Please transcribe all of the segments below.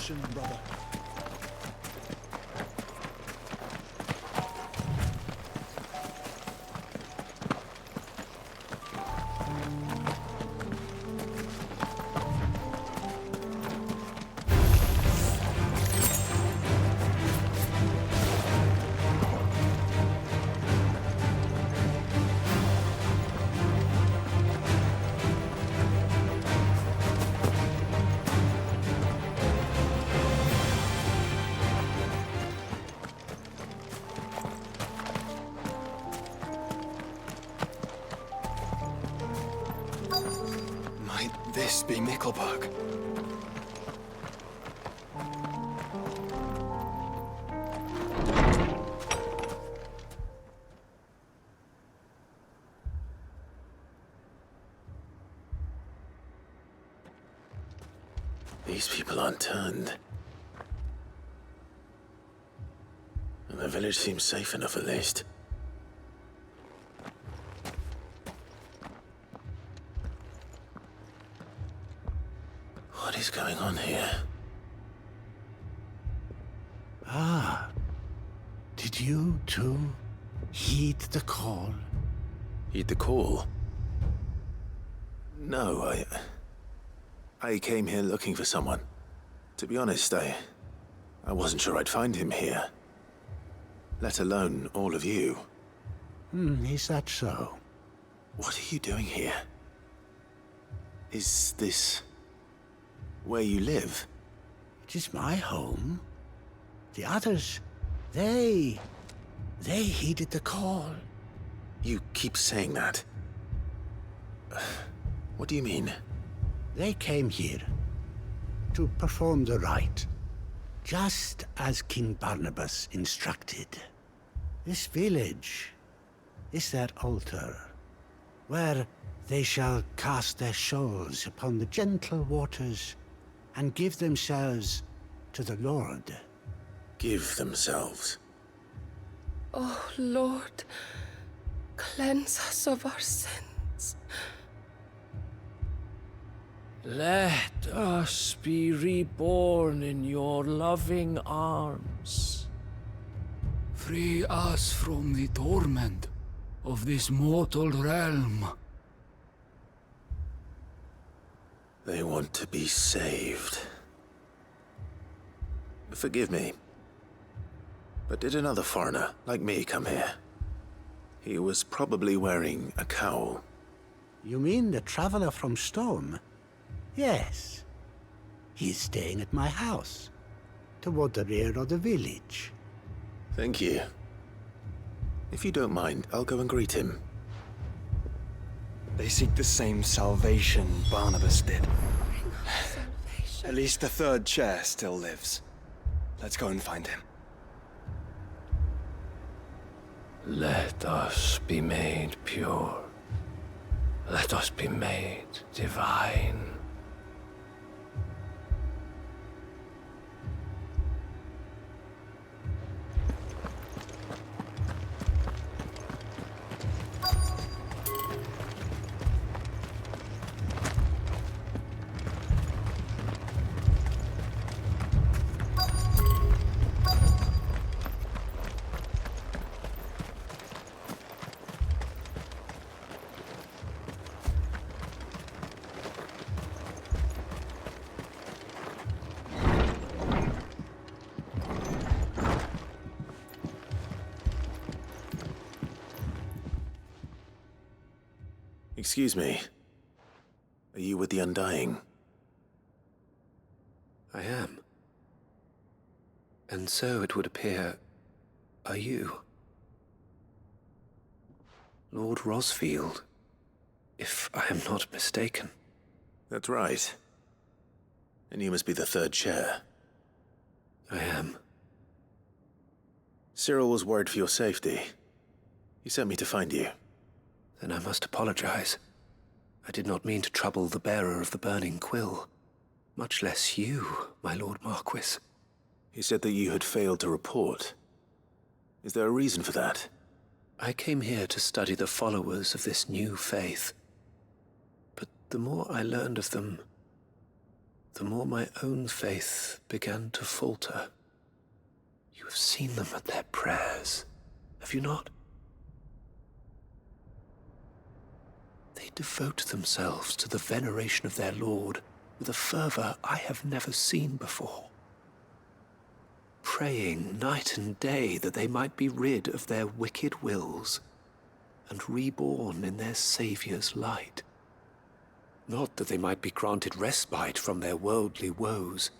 salvation, brother. This be Nickelberg. These people aren't turned. And the village seems safe enough at least. What is going on here? Ah, did you too heed the call? Heed the call? No, I came here looking for someone. To be honest, I wasn't sure I'd find him here. Let alone all of you. Is that so? What are you doing here? Is this where you live? It is my home. The others, they heeded the call. You keep saying that. What do you mean? They came here to perform the rite, just as King Barnabas instructed. This village is their altar, where they shall cast their shawls upon the gentle waters and give themselves to the Lord. Give themselves? Oh, Lord, cleanse us of our sins. Let us be reborn in your loving arms. Free us from the torment of this mortal realm. They want to be saved. Forgive me, but did another foreigner like me come here? He was probably wearing a cowl. You mean the traveler from Stone? Yes. He is staying at my house, toward the rear of the village. Thank you. If you don't mind, I'll go and greet him. They seek the same salvation Barnabas did. At least the third chair still lives. Let's go and find him. Let us be made pure. Let us be made divine. Excuse me. Are you with the Undying? I am. And so it would appear, are you? Lord Rosfield, if I am not mistaken. That's right. And you must be the third chair. I am. Cyril was worried for your safety. He sent me to find you. Then I must apologize. I did not mean to trouble the bearer of the burning quill. Much less you, my Lord Marquis. He said that you had failed to report. Is there a reason for that? I came here to study the followers of this new faith. But the more I learned of them, the more my own faith began to falter. You have seen them at their prayers, have you not? They devote themselves to the veneration of their Lord with a fervor I have never seen before, praying night and day that they might be rid of their wicked wills and reborn in their Saviour's light. Not that they might be granted respite from their worldly woes,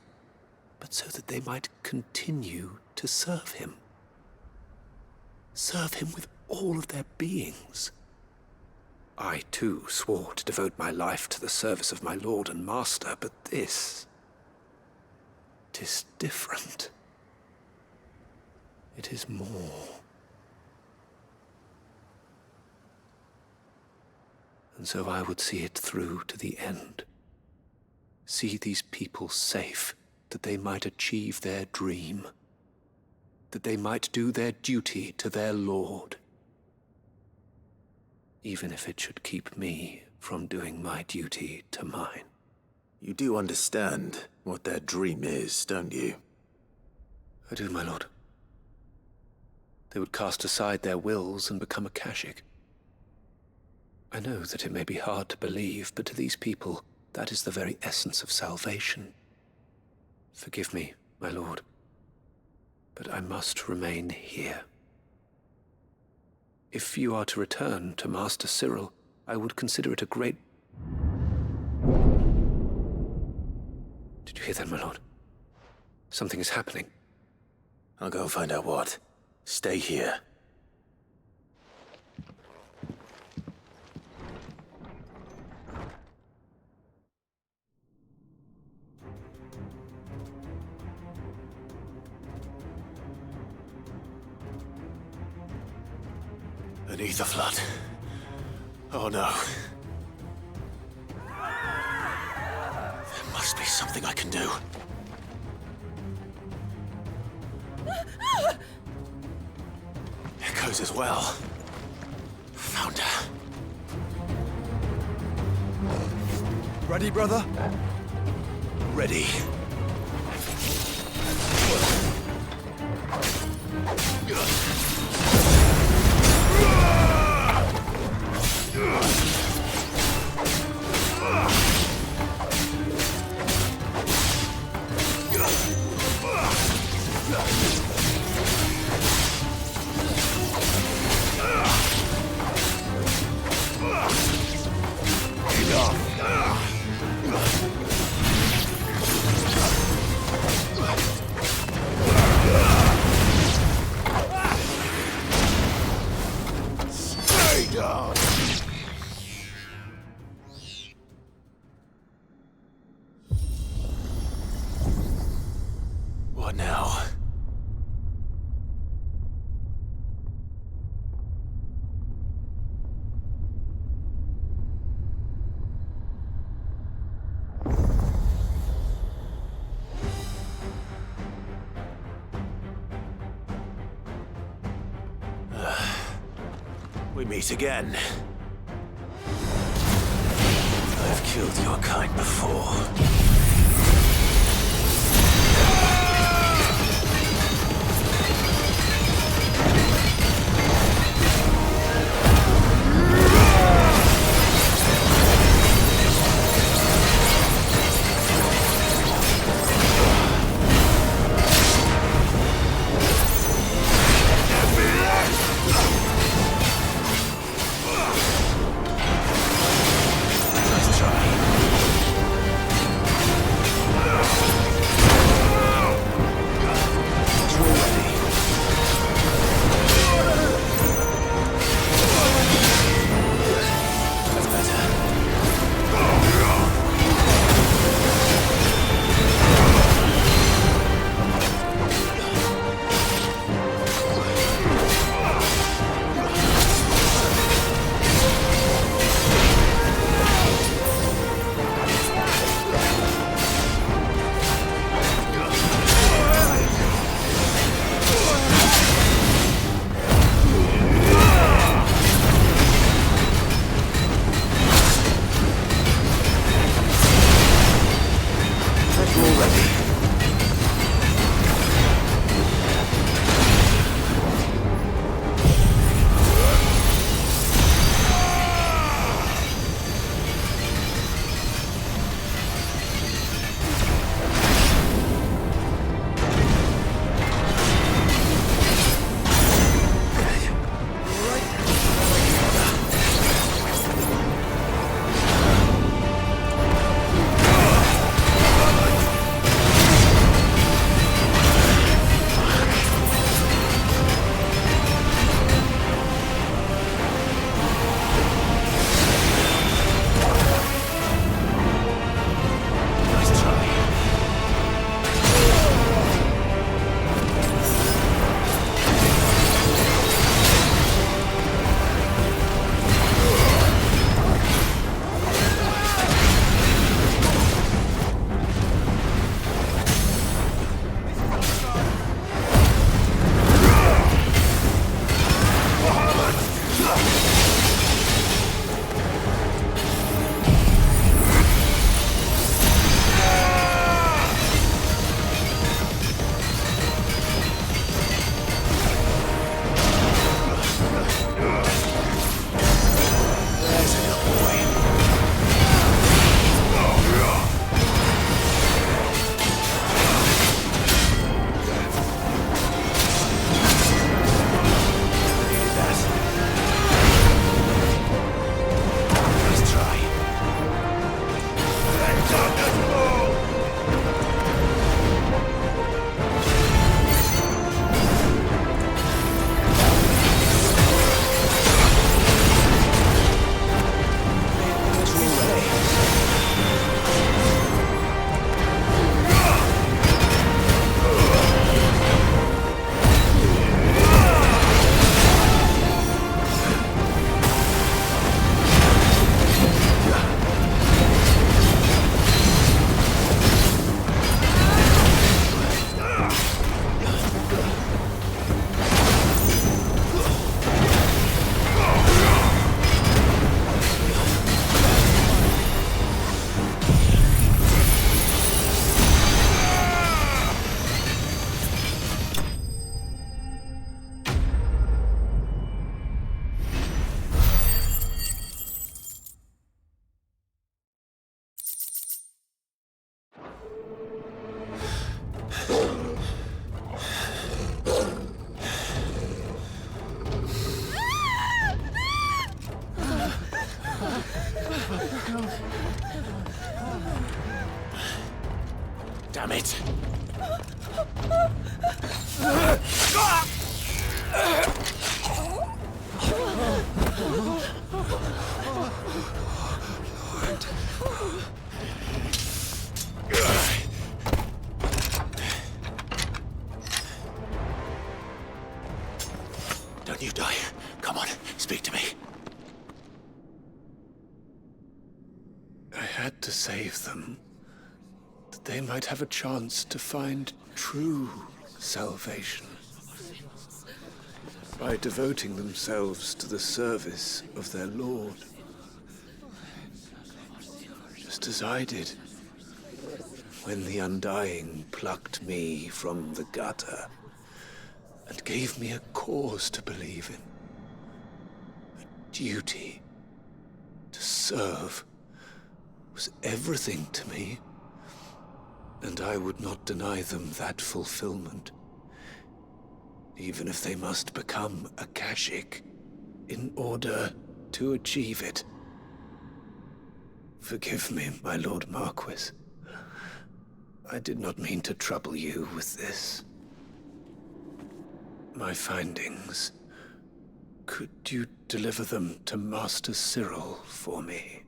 but so that they might continue to serve him. Serve him with all of their beings. I, too, swore to devote my life to the service of my Lord and Master, but this... 'tis different. It is more. And so I would see it through to the end. See these people safe, that they might achieve their dream, that they might do their duty to their Lord, even if it should keep me from doing my duty to mine. You do understand what their dream is, don't you? I do, my lord. They would cast aside their wills and become a Kashik. I know that it may be hard to believe, but to these people, that is the very essence of salvation. Forgive me, my lord, but I must remain here. If you are to return to Master Cyril, I would consider it a great... Did you hear that, my lord? Something is happening. I'll go and find out what. Stay here. Beneath the flood. Oh no. There must be something I can do. Echoes as well. Found her. Ready, brother? Ready. What now? We meet again. I've killed your kind before. Nice try. Don't you die. Come on, speak to me. I had to save them, that they might have a chance to find true salvation. By devoting themselves to the service of their Lord. Just as I did, when the Undying plucked me from the gutter and gave me a cause to believe in. A duty to serve was everything to me, and I would not deny them that fulfillment, even if they must become a Kashik in order to achieve it. Forgive me, my Lord Marquis. I did not mean to trouble you with this. My findings. Could you deliver them to Master Cyril for me?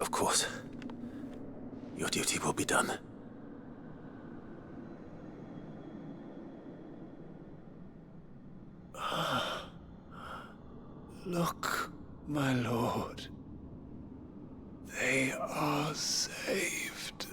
Of course. Your duty will be done. Look, my lord. They are saved.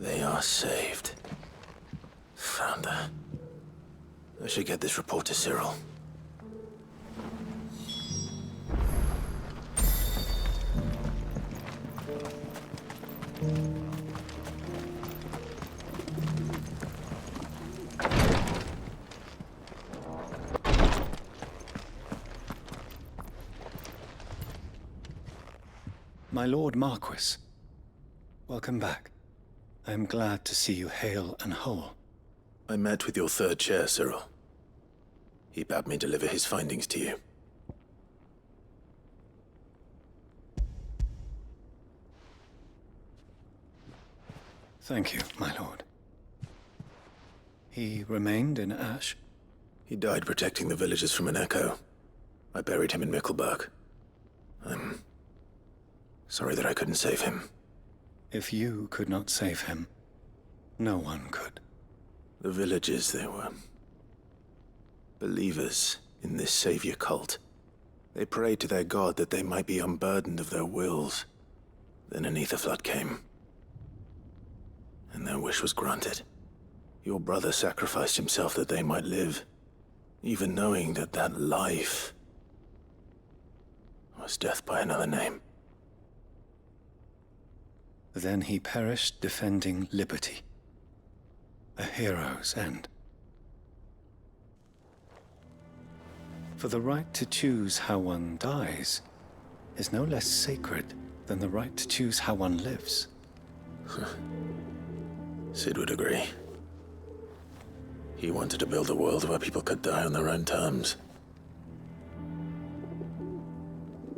They are saved. Founder. I should get this report to Cyril. My Lord Marquis, welcome back. I am glad to see you hale and whole. I met with your third chair, Cyril. He bade me deliver his findings to you. Thank you, my lord. He remained in Ash? He died protecting the villagers from an echo. I buried him in Mickelberg. I'm sorry that I couldn't save him. If you could not save him, no one could. The villagers, they were believers in this savior cult. They prayed to their god that they might be unburdened of their wills. Then an ether flood came, and their wish was granted. Your brother sacrificed himself that they might live, even knowing that that life was death by another name. Then he perished defending liberty. A hero's end. For the right to choose how one dies is no less sacred than the right to choose how one lives. Sid would agree. He wanted to build a world where people could die on their own terms.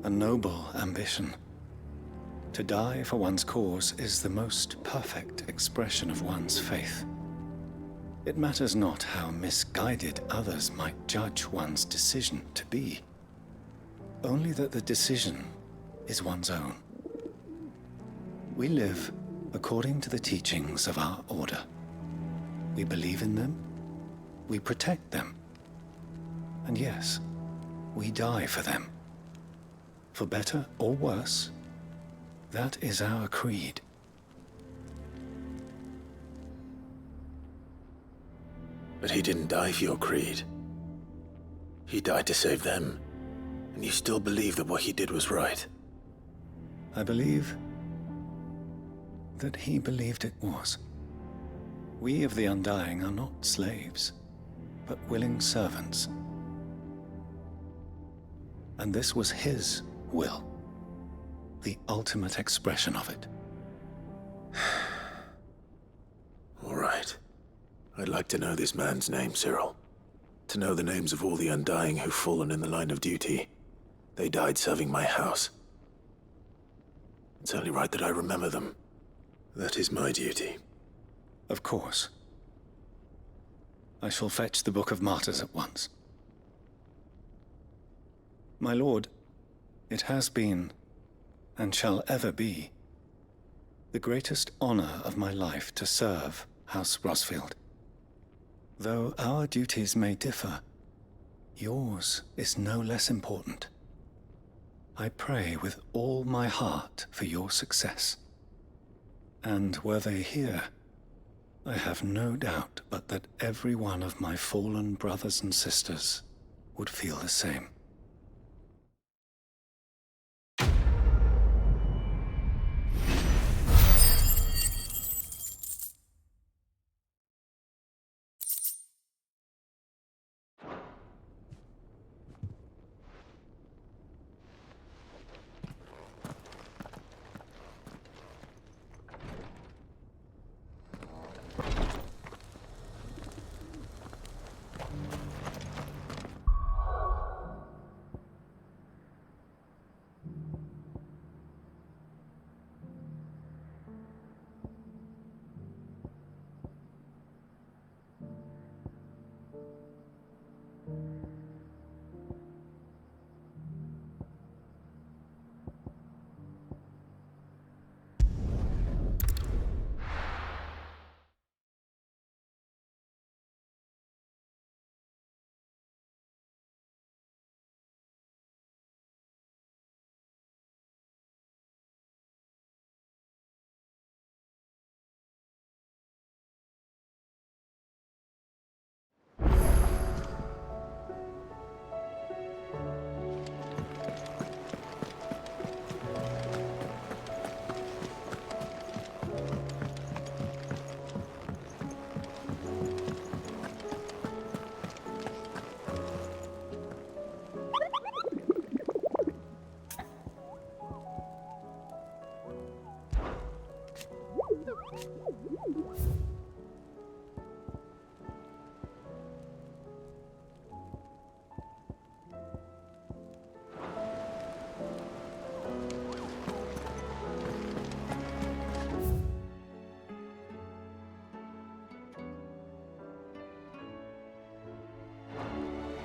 A noble ambition. To die for one's cause is the most perfect expression of one's faith. It matters not how misguided others might judge one's decision to be, only that the decision is one's own. We live according to the teachings of our order. We believe in them, we protect them, and yes, we die for them. For better or worse, that is our creed. But he didn't die for your creed. He died to save them, and you still believe that what he did was right. I believe that he believed it was. We of the Undying are not slaves, but willing servants. And this was his will, the ultimate expression of it. All right. I'd like to know this man's name, Cyril. To know the names of all the Undying who've fallen in the line of duty. They died serving my house. It's only right that I remember them. That is my duty. Of course. I shall fetch the Book of Martyrs at once. My lord, it has been, and shall ever be, the greatest honor of my life to serve House Rosfield. Though our duties may differ, yours is no less important. I pray with all my heart for your success. And were they here, I have no doubt but that every one of my fallen brothers and sisters would feel the same.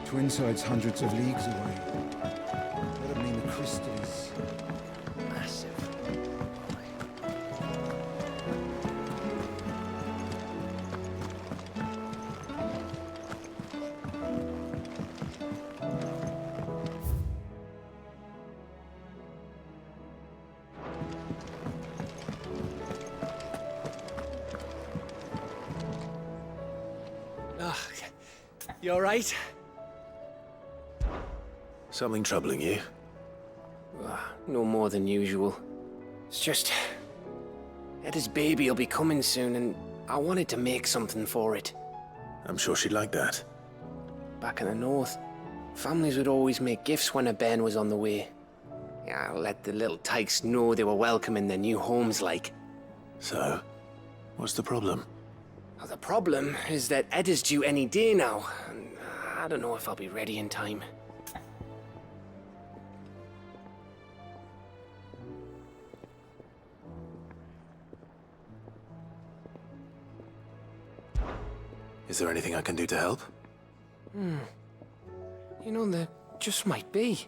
Twinside's hundreds of leagues away. That'd mean the crystal is massive. You all right? Something troubling you? No more than usual. It's just... Eda's baby will be coming soon, and I wanted to make something for it. I'm sure she'd like that. Back in the north, families would always make gifts when a bairn was on the way. Yeah, let the little tykes know they were welcome in their new homes, like. So, what's the problem? Well, the problem is that Eda's due any day now, and I don't know if I'll be ready in time. Is there anything I can do to help? You know, there just might be.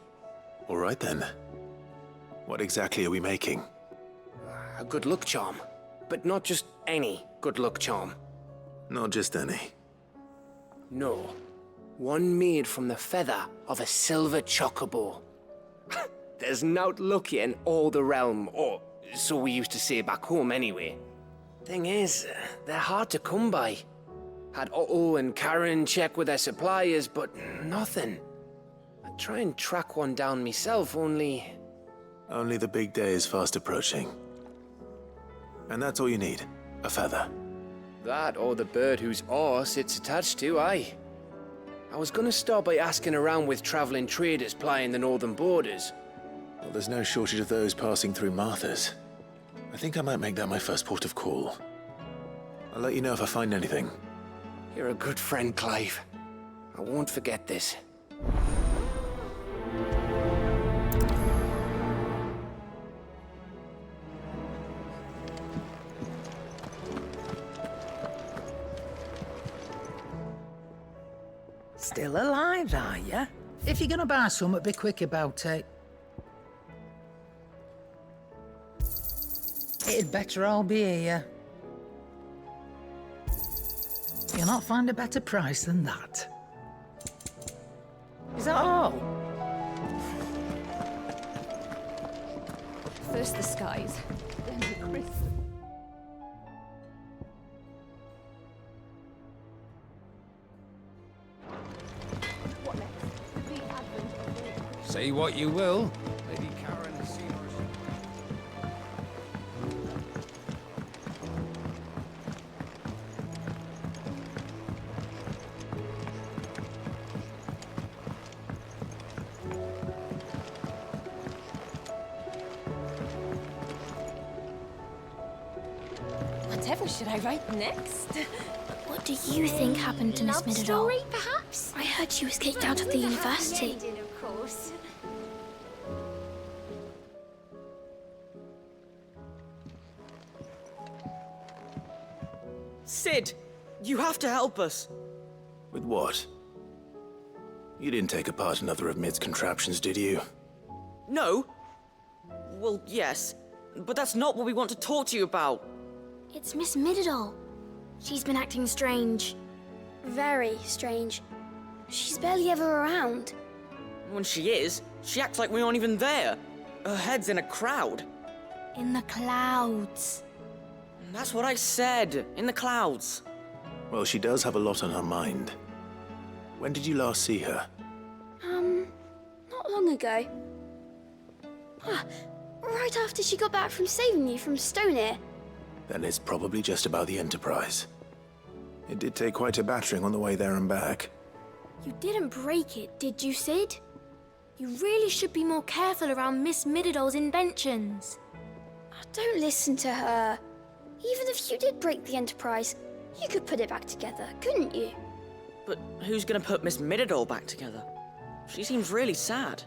All right then. What exactly are we making? A good luck charm. But not just any good luck charm. Not just any. No. One made from the feather of a silver chocobo. There's nowt luckier in all the realm, or so we used to say back home anyway. Thing is, they're hard to come by. Had Otto and Karen check with their suppliers, but nothing. I'd try and track one down myself, only Only the big day is fast approaching. And that's all you need, a feather. That or the bird whose horse it's attached to, aye. I was gonna start by asking around with traveling traders plying the northern borders. Well, there's no shortage of those passing through Martha's. I think I might make that my first port of call. I'll let you know if I find anything. You're a good friend, Clive. I won't forget this. Still alive, are ya? If you're gonna buy something, be quick about it. It'd better all be here. You'll not find a better price than that. Is that all? First the skies, then the crystal. Say what you will. Lady Karen has seen us. Whatever should I write next? What do you think happened to Miss Love Middledore? story, perhaps? I heard she was kicked out of the university. Ending, of course. Sid, you have to help us. With what? You didn't take apart another of Mid's contraptions, did you? No. Well, yes, but that's not what we want to talk to you about. It's Miss Middledore. She's been acting strange. Very strange. She's barely ever around. When she is, she acts like we aren't even there. Her head's in a crowd. In the clouds. That's what I said, in the clouds. Well, she does have a lot on her mind. When did you last see her? Not long ago. Right after she got back from saving you from Stonehenge. Then it's probably just about the Enterprise. It did take quite a battering on the way there and back. You didn't break it, did you, Sid? You really should be more careful around Miss Middledore's inventions. Don't listen to her. Even if you did break the Enterprise, you could put it back together, couldn't you? But who's gonna put Miss Middledore back together? She seems really sad.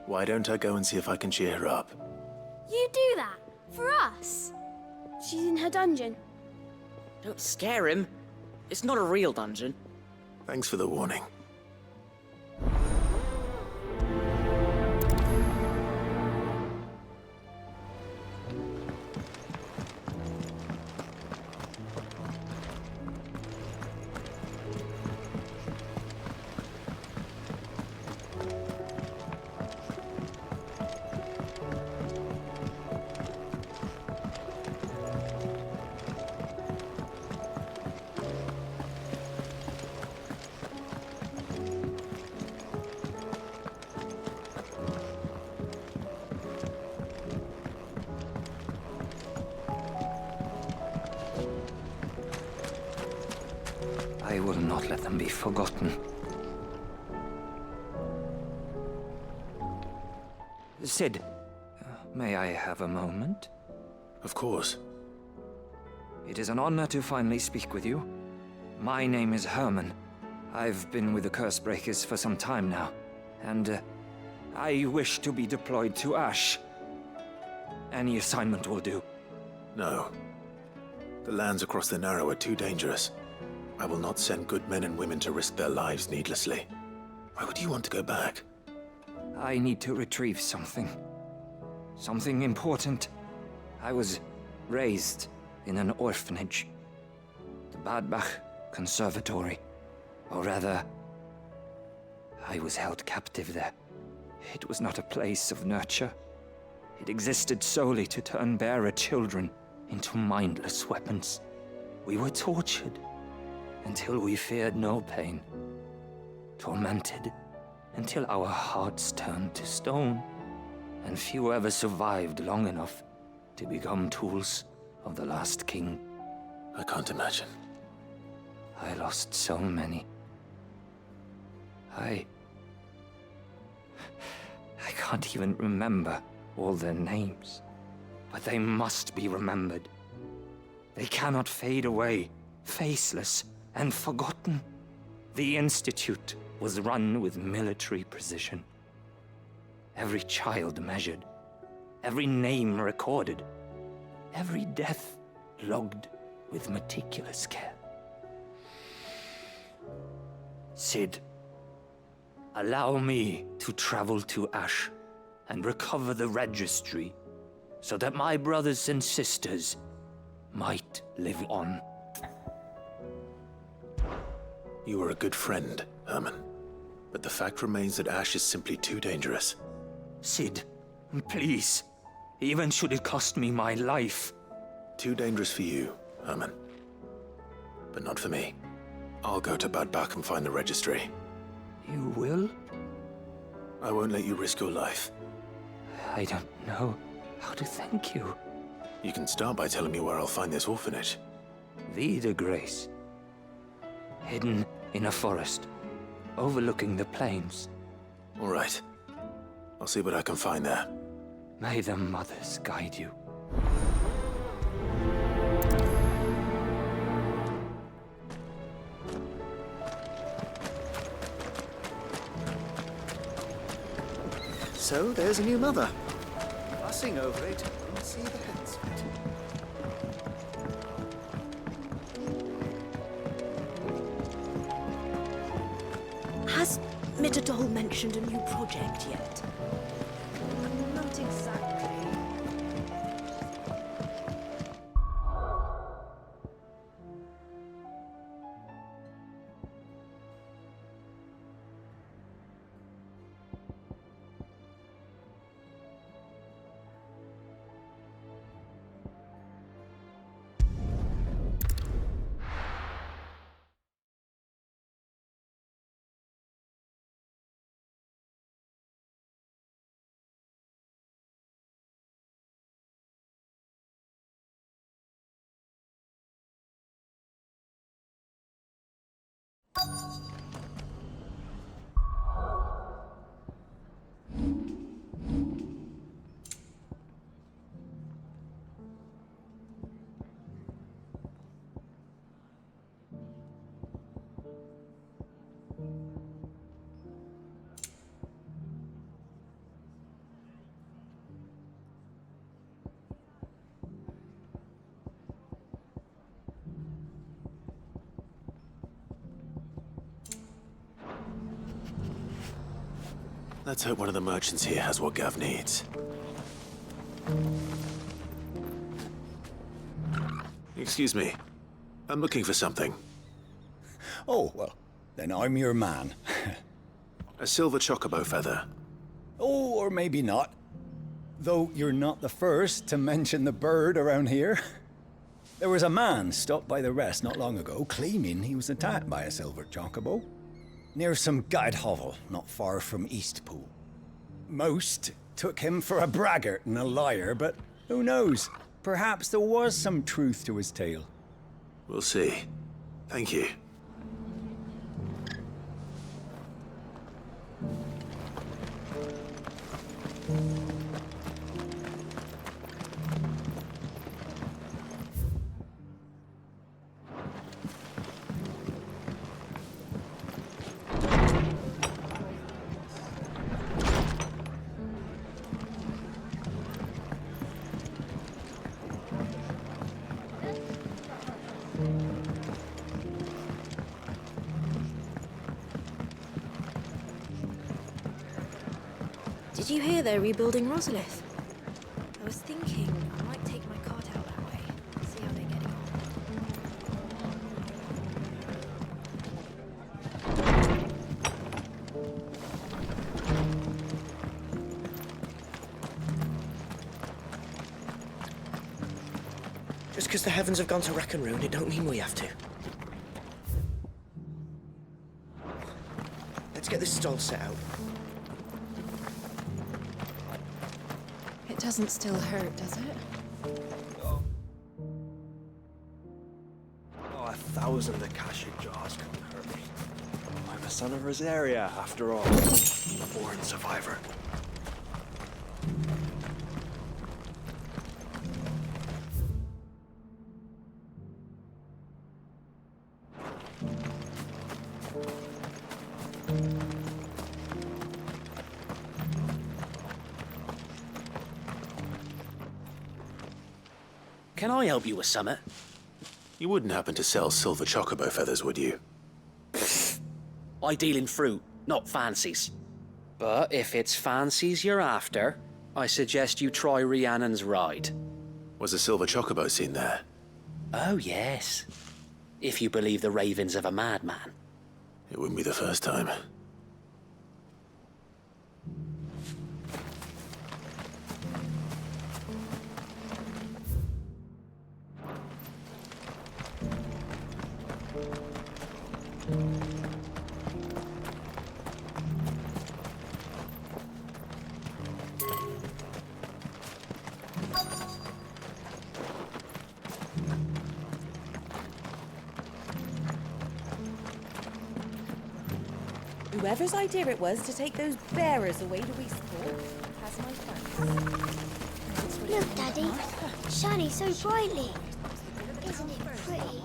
Why don't I go and see if I can cheer her up? You do that? For us? She's in her dungeon. Don't scare him. It's not a real dungeon. Thanks for the warning. I will not let them be forgotten. Sid, may I have a moment? Of course. It is an honor to finally speak with you. My name is Herman. I've been with the Cursebreakers for some time now, and I wish to be deployed to Ash. Any assignment will do. No. The lands across the Narrow are too dangerous. I will not send good men and women to risk their lives needlessly. Why would you want to go back? I need to retrieve something. Something important. I was raised in an orphanage. The Badbach Conservatory. Or rather, I was held captive there. It was not a place of nurture. It existed solely to turn bearer children into mindless weapons. We were tortured until we feared no pain. Tormented until our hearts turned to stone, and few ever survived long enough to become tools of the last king. I can't imagine. I lost so many. I can't even remember all their names, but they must be remembered. They cannot fade away, faceless and forgotten. The Institute was run with military precision. Every child measured, every name recorded, every death logged with meticulous care. Cid, allow me to travel to Ash and recover the registry so that my brothers and sisters might live on. You were a good friend, Herman. But the fact remains that Ash is simply too dangerous. Cid, please. Even should it cost me my life. Too dangerous for you, Herman. But not for me. I'll go to Bad Bach and find the registry. You will? I won't let you risk your life. I don't know how to thank you. You can start by telling me where I'll find this orphanage. Vie de Grace. Hidden in a forest, overlooking the plains. All right. I'll see what I can find there. May the mothers guide you. So, there's a new mother. Fussing over it, and see the hands of it. Has Midadol mentioned a new project yet? Not exactly. Let's hope one of the merchants here has what Gav needs. Excuse me. I'm looking for something. Oh, well, then I'm your man. A silver chocobo feather. Oh, or maybe not. Though you're not the first to mention the bird around here. There was a man stopped by the rest not long ago claiming he was attacked by a silver chocobo. Near some guide hovel not far from Eastpool. Most took him for a braggart and a liar, but who knows? Perhaps there was some truth to his tale. We'll see. Thank you. Did you hear they're rebuilding Rosalith? I was thinking I might take my cart out that way, see how they're getting on. Just because the heavens have gone to wreck and ruin, it don't mean we have to. Let's get this stall set out. It doesn't still hurt, does it? Oh, 1,000 Akashic jars couldn't hurt me. I'm a son of Rosaria, after all. A born survivor. Can I help you with summit? You wouldn't happen to sell silver chocobo feathers, would you? I deal in fruit, not fancies. But if it's fancies you're after, I suggest you try Rhiannon's ride. Was a silver chocobo seen there? Oh, yes. If you believe the ravings of a madman. It wouldn't be the first time. Whoever's idea it was to take those bearers away to Eastport has my thanks. Look, Daddy. Shining so brightly. Isn't it pretty?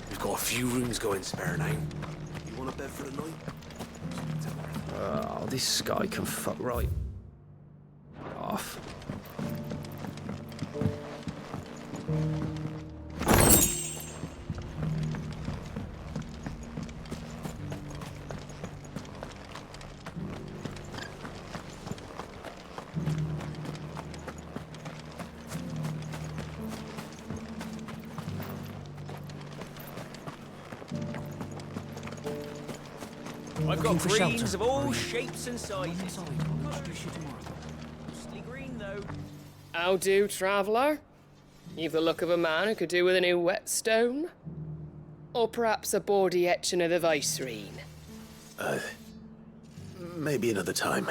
We've got a few rooms going spare now. You want a bed for the night? Oh, this guy can fuck right off. I've got for greens shelter. of all shapes and sizes. Mostly green, though. How do, traveller? You've the look of a man who could do with a new whetstone. Or perhaps a bawdy etching of the Vicerine. Maybe another time.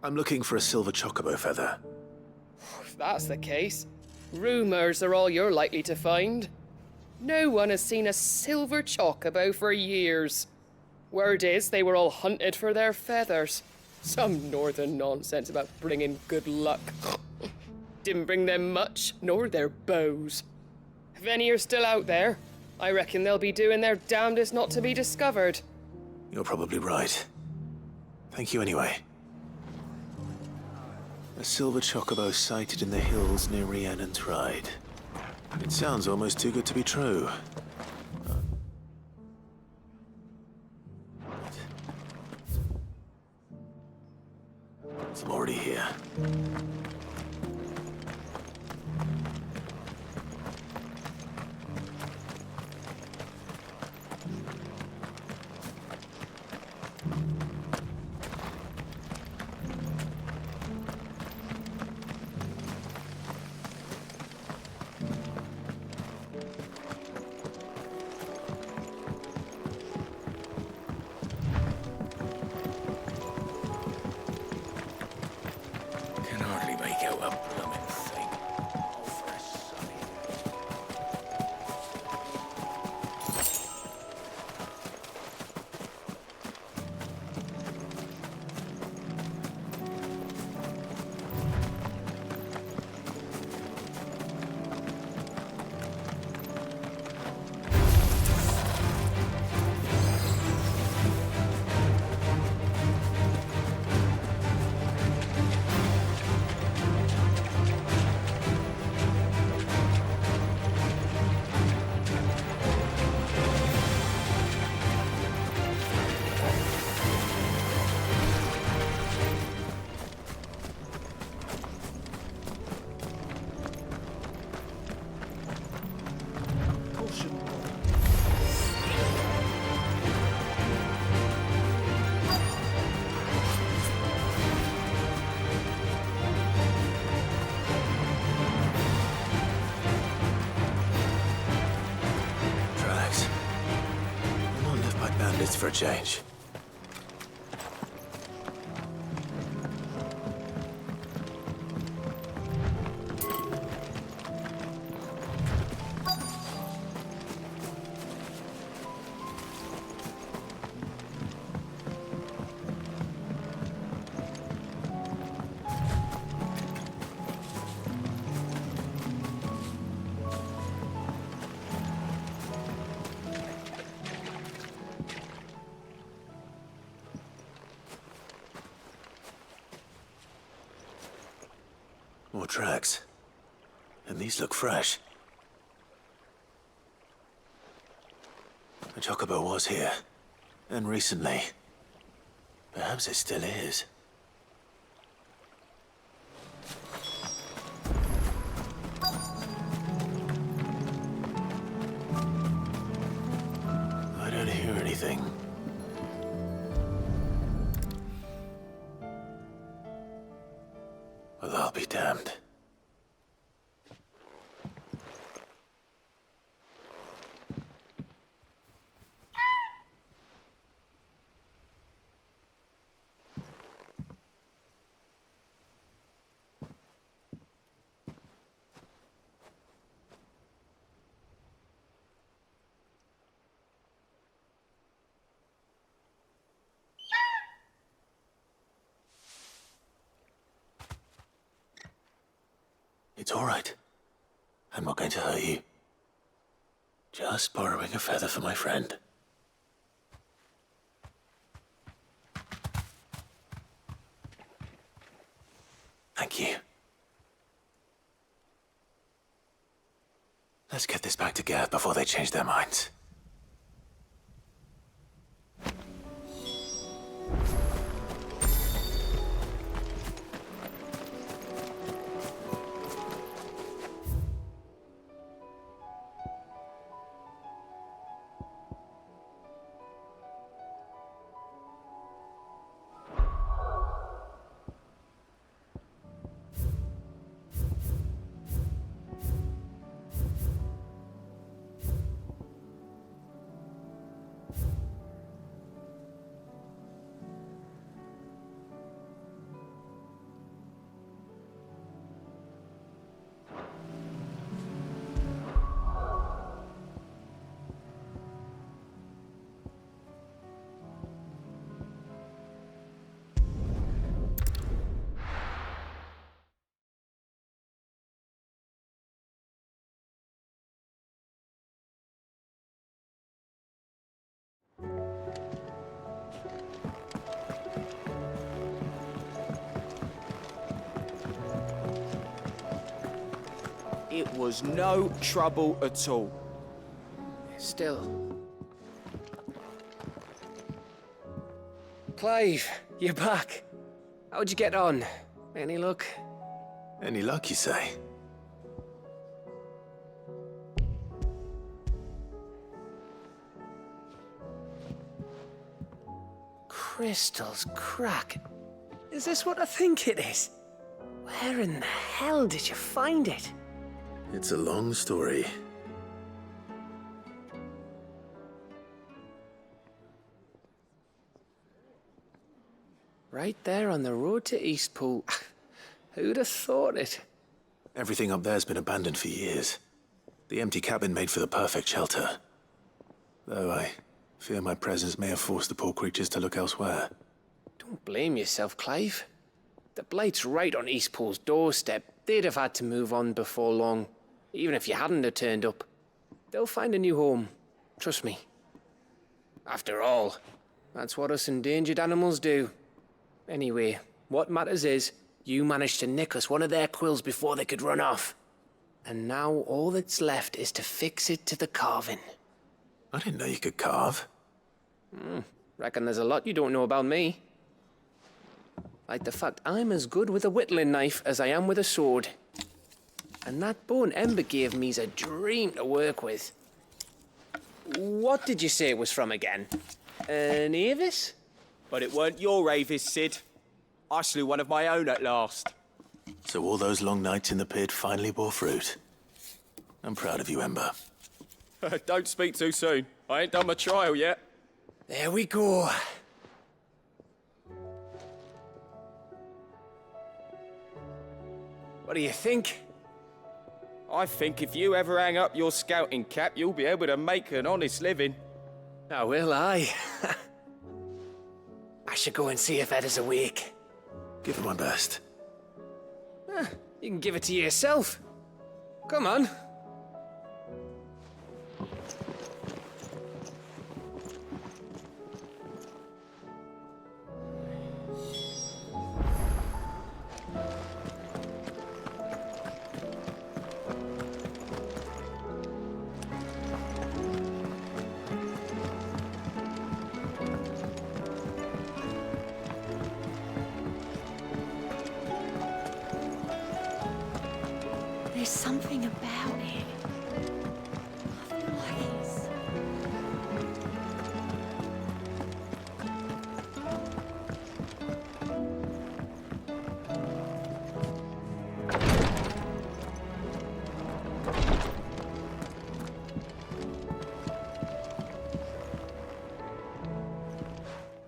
I'm looking for a silver chocobo feather. If that's the case, rumours are all you're likely to find. No one has seen a silver chocobo for years. Word is they were all hunted for their feathers. Some northern nonsense about bringing good luck. Didn't bring them much, nor their bows. If any are still out there, I reckon they'll be doing their damnedest not to be discovered. You're probably right. Thank you anyway. A silver chocobo sighted in the hills near Rhiannon's Ride. It sounds almost too good to be true. I'm already here. Can hardly make minutes for a change. More tracks. And these look fresh. The Chocobo was here. And recently. Perhaps it still is. I don't hear anything. Well, I'll be damned. It's all right. I'm not going to hurt you. Just borrowing a feather for my friend. Thank you. Let's get this back to Gav before they change their minds. It was no trouble at all. Still. Clive, you're back. How'd you get on? Any luck? Any luck, you say? Crystal's crack. Is this what I think it is? Where in the hell did you find it? It's a long story. Right there on the road to Eastpool. Who'd have thought it? Everything up there's been abandoned for years. The empty cabin made for the perfect shelter. Though I fear my presence may have forced the poor creatures to look elsewhere. Don't blame yourself, Clive. The Blight's right on Eastpool's doorstep. They'd have had to move on before long, even if you hadn't have turned up. They'll find a new home. Trust me. After all, that's what us endangered animals do. Anyway, what matters is, you managed to nick us one of their quills before they could run off. And now all that's left is to fix it to the carving. I didn't know you could carve. Reckon there's a lot you don't know about me. Like the fact I'm as good with a whittling knife as I am with a sword. And that bone Ember gave me's a dream to work with. What did you say it was from again? An Avis? But it weren't your Avis, Sid. I slew one of my own at last. So all those long nights in the pit finally bore fruit. I'm proud of you, Ember. Don't speak too soon. I ain't done my trial yet. There we go. What do you think? I think if you ever hang up your scouting cap, you'll be able to make an honest living. Oh, will I? I should go and see if Ed is awake. Give it my best. You can give it to yourself. Come on. There's something about it. I feel like it's...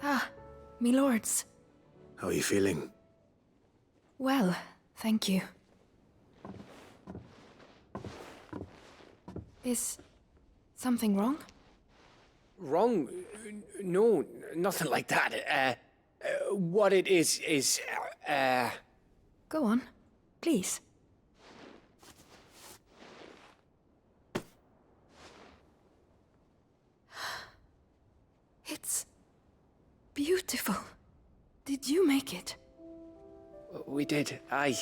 Ah, me lords. How are you feeling? Well, thank you. Is something wrong? Wrong? No, nothing like that. What it is... Go on, please. It's beautiful. Did you make it? We did. Aye.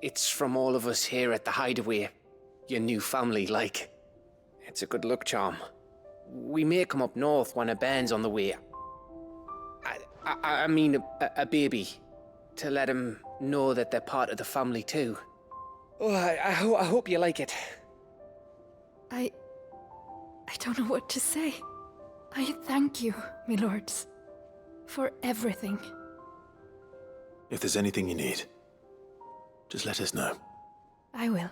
It's from all of us here at the Hideaway. Your new family, like. It's a good luck charm. We may come up north when a band's on the way. I mean a baby. To let him know that they're part of the family too. Oh, I hope you like it. I don't know what to say. I thank you, my lords, for everything. If there's anything you need, just let us know. I will.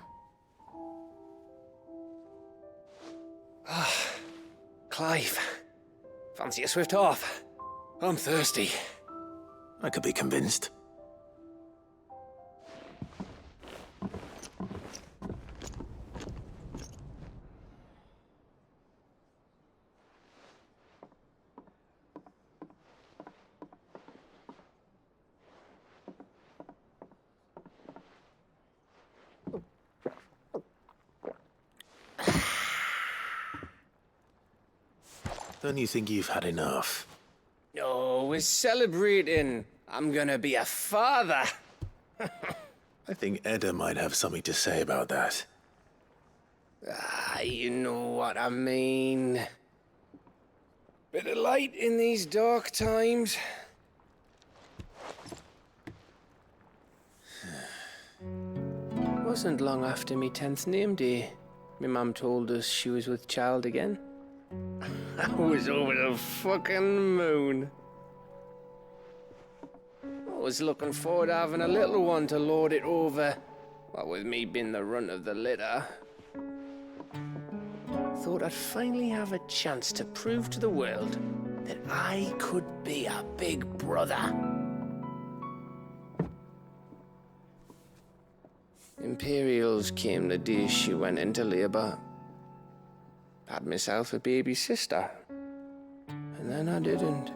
Clive, fancy a swift off? I'm thirsty. I could be convinced. Don't you think you've had enough? No, we're celebrating. I'm gonna be a father. I think Edda might have something to say about that. You know what I mean. Bit of light in these dark times. Wasn't long after me 10th name day. My mum told us she was with child again. I was over the fucking moon. I was looking forward to having a little one to lord it over. What with me being the runt of the litter. Thought I'd finally have a chance to prove to the world that I could be a big brother. Imperials came the day she went into labour. Had myself a baby sister. And then I didn't.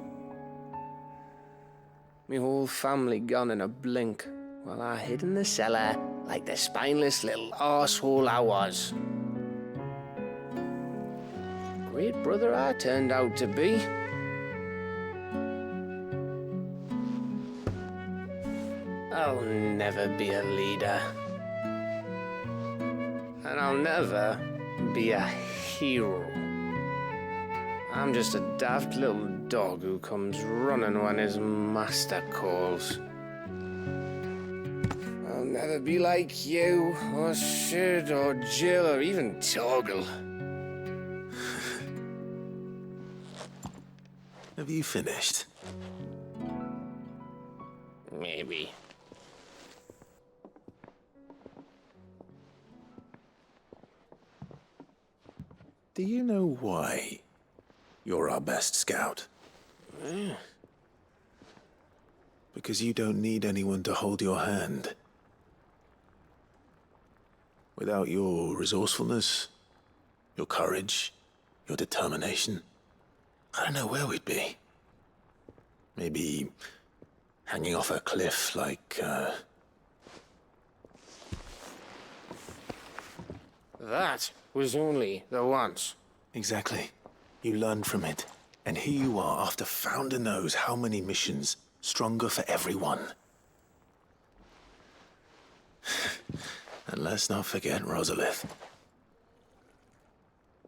Me whole family gone in a blink, while I hid in the cellar like the spineless little arsehole I was. Great brother I turned out to be. I'll never be a leader. And I'll never be a hero. I'm just a daft little dog who comes running when his master calls. I'll never be like you, or Sid, or Jill, or even Torgal. Have you finished? Maybe. Do you know why You're our best scout. Because you don't need anyone to hold your hand. Without your resourcefulness, your courage, your determination, I don't know where we'd be. Maybe hanging off a cliff like, That was only the once. Exactly. You learned from it. And here you are, after Founder knows how many missions, stronger for everyone. And let's not forget Rosalith.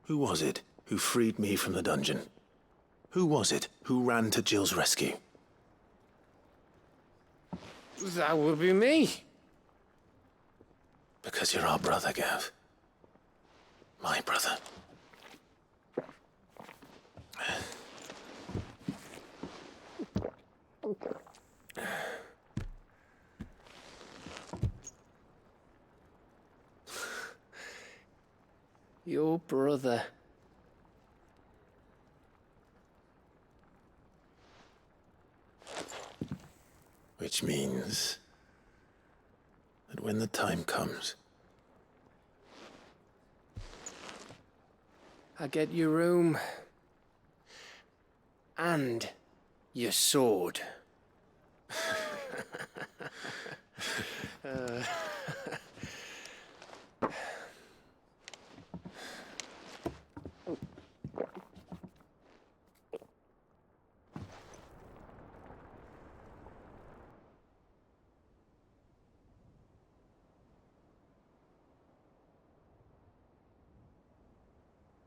Who was it who freed me from the dungeon? Who was it who ran to Jill's rescue? That would be me. Because you're our brother, Gav. My brother. Your brother. Which means that when the time comes, I get your room. And your sword.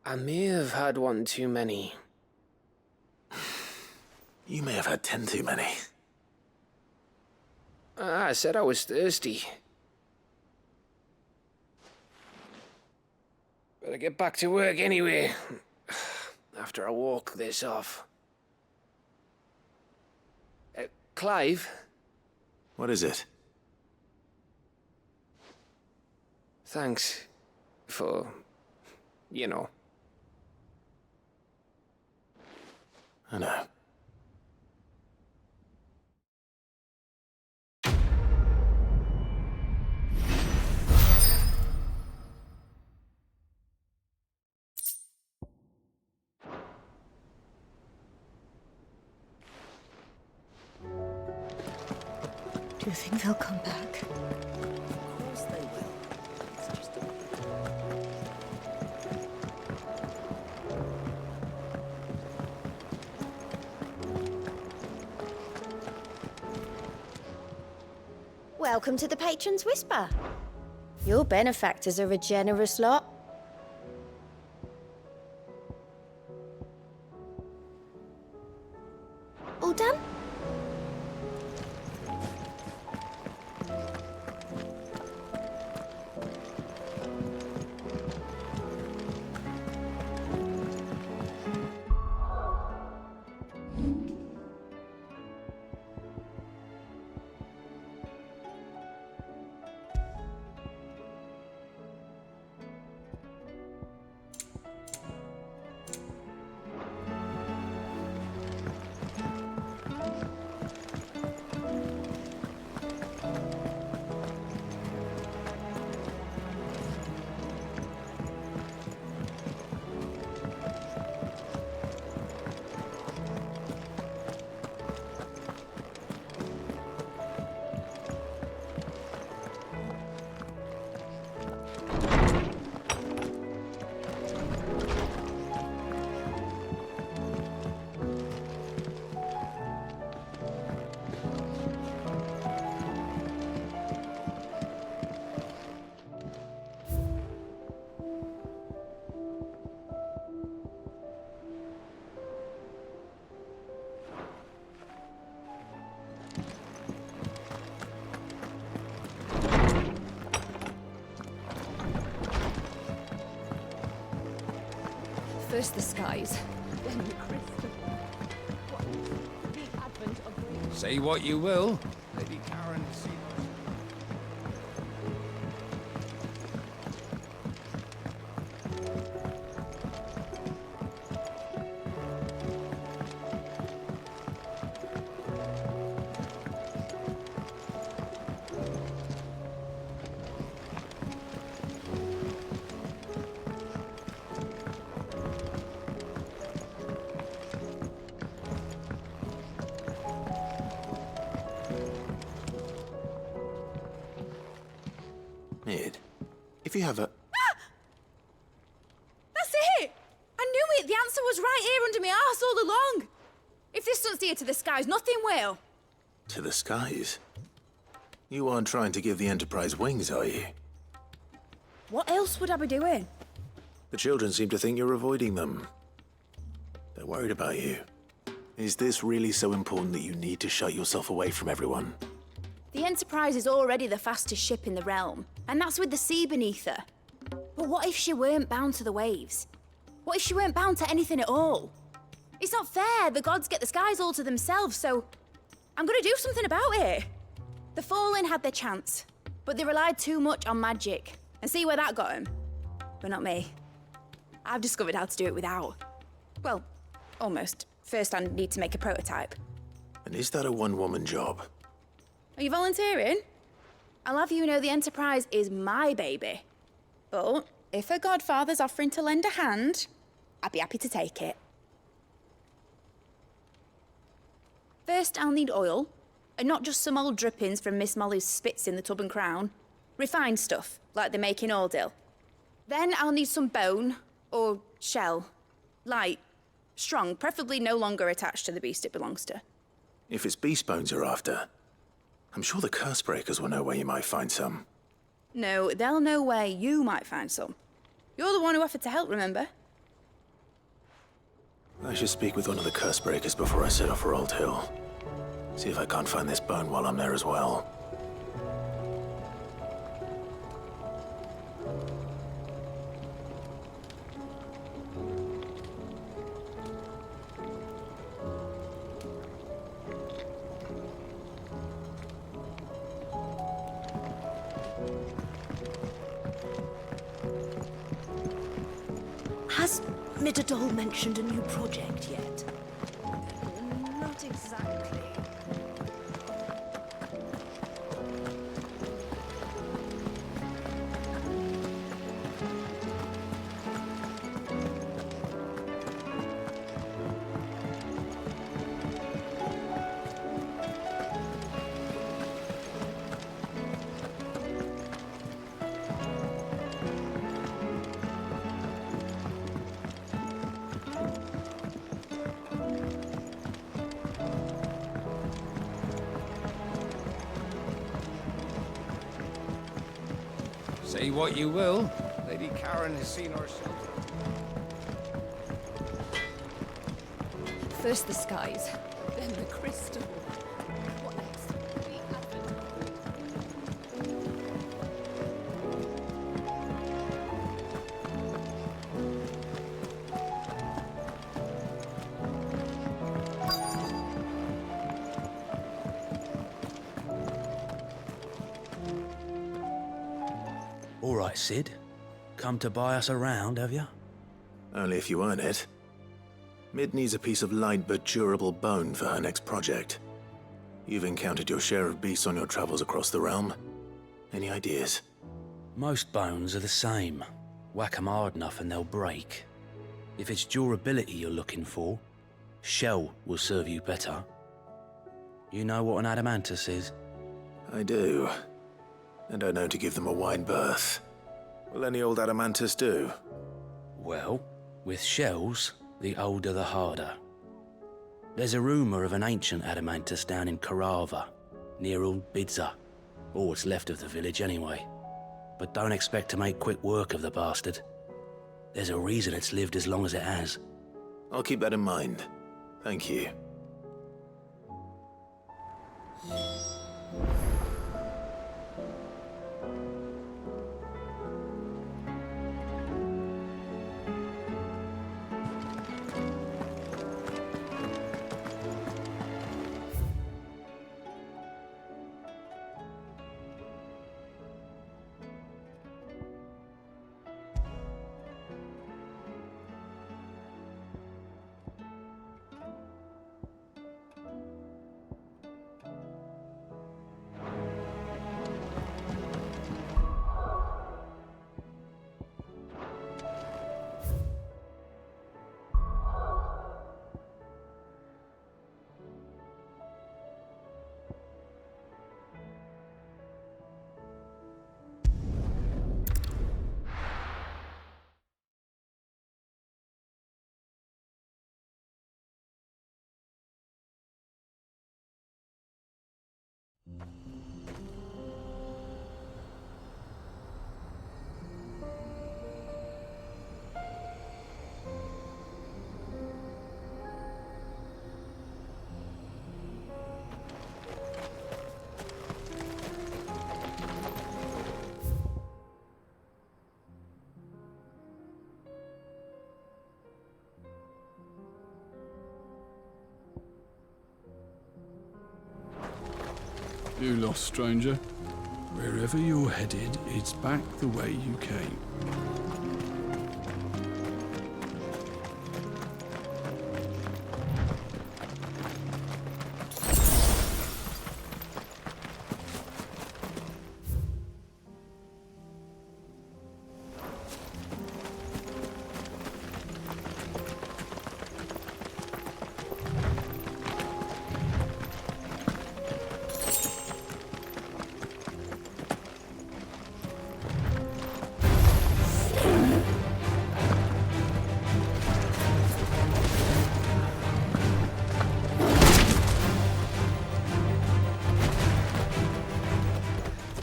I may have had one too many. you may have had 10 too many. I said I was thirsty. Better get back to work anyway, after I walk this off. Clive? What is it? Thanks for, you know. I know. Do you think they'll come back? Of course they will. It's just a... Welcome to the Patron's Whisper. Your benefactors are a generous lot. All done? First the skies, then the crystal. The advent of... Say what you will, Lady Karen Seymour. you have a... That's it! I knew it! The answer was right here under my arse all along! If this doesn't steer to the skies, nothing will! To the skies? You aren't trying to give the Enterprise wings, are you? What else would I be doing? The children seem to think you're avoiding them. They're worried about you. Is this really so important that you need to shut yourself away from everyone? The Enterprise is already the fastest ship in the realm, and that's with the sea beneath her. But what if she weren't bound to the waves? What if she weren't bound to anything at all? It's not fair. The gods get the skies all to themselves, so I'm gonna do something about it. The Fallen had their chance, but they relied too much on magic. And see where that got them? But not me. I've discovered how to do it without. Well, almost. First, I need to make a prototype. And is that a one-woman job? Are you volunteering? I'll have you know the Enterprise is my baby. But if a godfather's offering to lend a hand, I'd be happy to take it. First, I'll need oil, and not just some old drippings from Miss Molly's spits in the Tub and Crown. Refined stuff, like they make in Ordil. Then I'll need some bone, or shell. Light, strong, preferably no longer attached to the beast it belongs to. If it's beast bones you're after, I'm sure the curse breakers will know where you might find some. No, they'll know where you might find some. You're the one who offered to help, remember? I should speak with one of the curse breakers before I set off for Old Hill. See if I can't find this bone while I'm there as well. Has Midadol mentioned a new project yet? Not exactly. Say what you will, Lady Karen has seen herself. First the skies, then the crystal. What next? We haven't. All right, Sid. Come to buy us around, have you? Only if you earn it. Mid needs a piece of light but durable bone for her next project. You've encountered your share of beasts on your travels across the realm. Any ideas? Most bones are the same. Whack 'em hard enough and they'll break. If it's durability you're looking for, shell will serve you better. You know what an adamantus is? I do. And I know to give them a wide berth. Will any old adamantus do? Well, with shells, the older the harder. There's a rumour of an ancient adamantus down in Karava, near Old Bidza, or what's left of the village anyway. But don't expect to make quick work of the bastard. There's a reason it's lived as long as it has. I'll keep that in mind. Thank you. You lost, stranger. Wherever you're headed, it's back the way you came.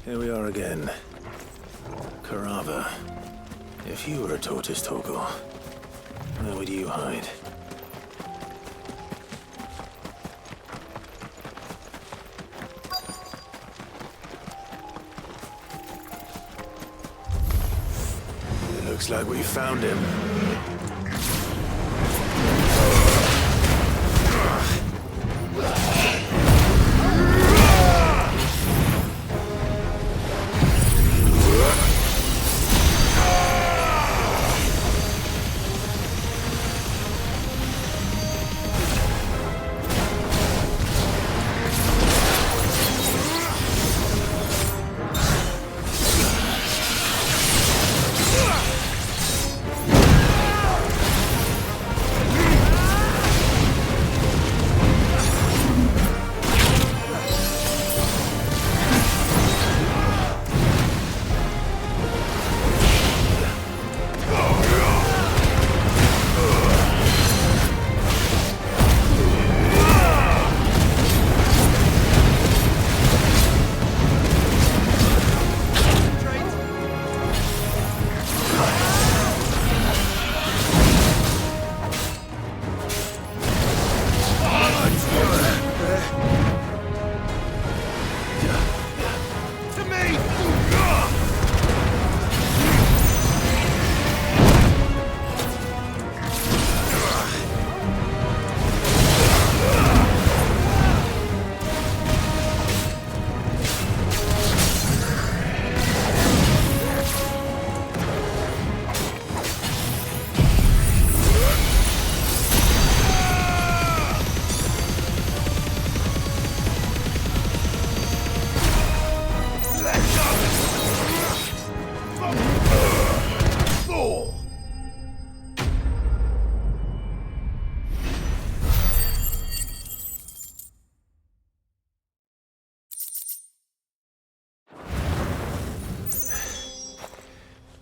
Here we are again. Carava. If you were a tortoise, Torgal, where would you hide? It looks like we found him.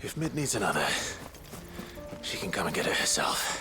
If Mid needs another, she can come and get it herself.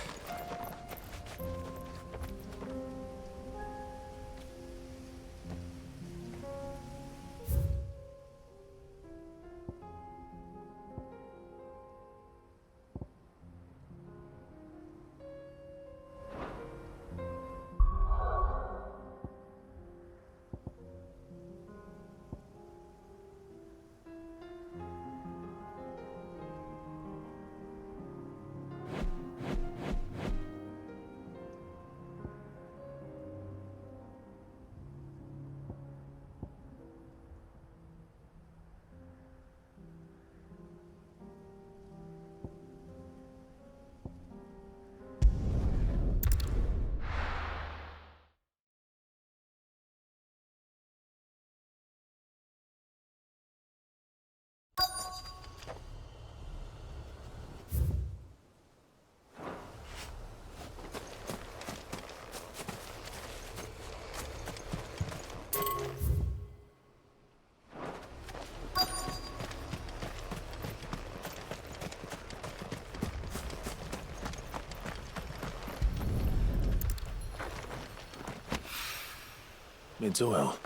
Mid's oil.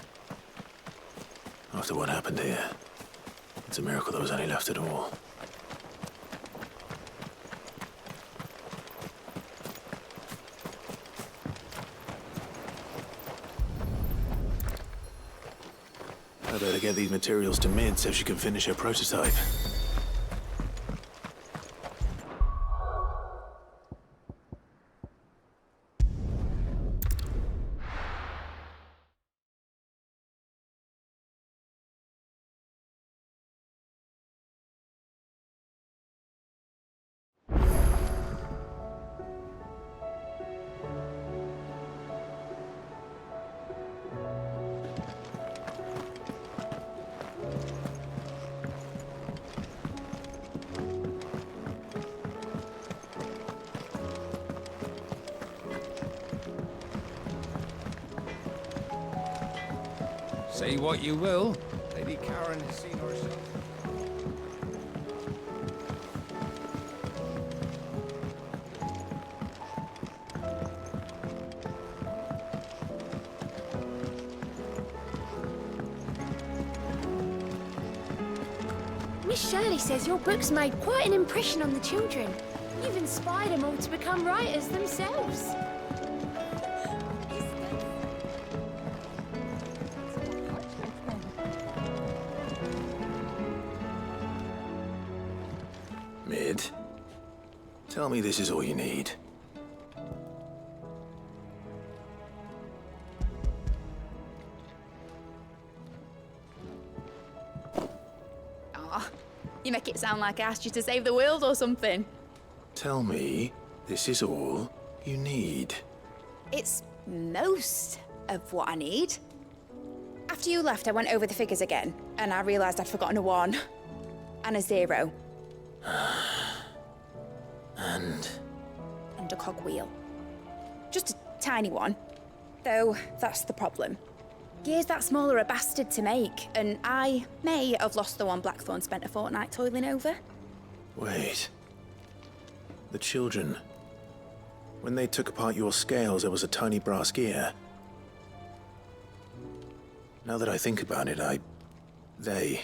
After what happened here, it's a miracle there was any left at all. I better get these materials to Mid so she can finish her prototype. Say what you will, Lady Karen has seen herself. Miss Shirley says your book's made quite an impression on the children. You've inspired them all to become writers themselves. Mid, tell me this is all you need. Aw, you make it sound like I asked you to save the world or something. Tell me this is all you need. It's most of what I need. After you left, I went over the figures again, and I realised I'd forgotten a 1 and a 0. And a cogwheel. Just a tiny one. Though, that's the problem. Gears that small are a bastard to make, and I may have lost the one Blackthorn spent a fortnight toiling over. wait. The children. When they took apart your scales, there was a tiny brass gear. Now that I think about it, they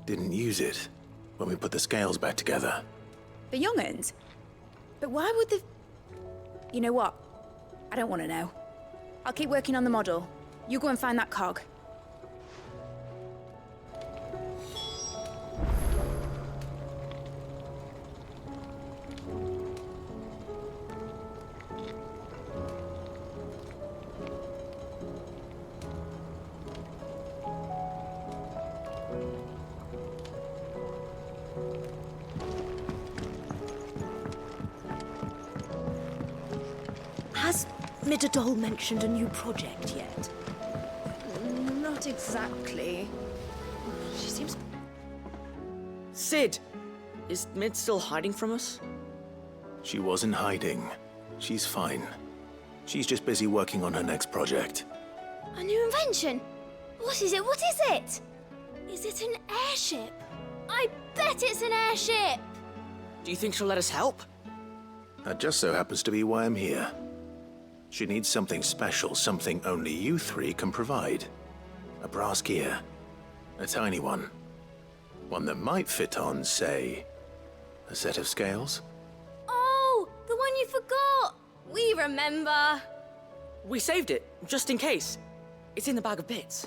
didn't use it when we put the scales back together. The young'uns? But why would the... You know what? I don't want to know. I'll keep working on the model. You go and find that cog. Has Midadol mentioned a new project yet? Not exactly. She seems... Sid! Is Mid still hiding from us? She wasn't hiding. She's fine. She's just busy working on her next project. A new invention? What is it? What is it? Is it an airship? I bet it's an airship! Do you think she'll let us help? That just so happens to be why I'm here. She needs something special, something only you three can provide. A brass gear. A tiny one. One that might fit on, say, a set of scales? Oh, the one you forgot! We remember! We saved it, just in case. It's in the bag of bits.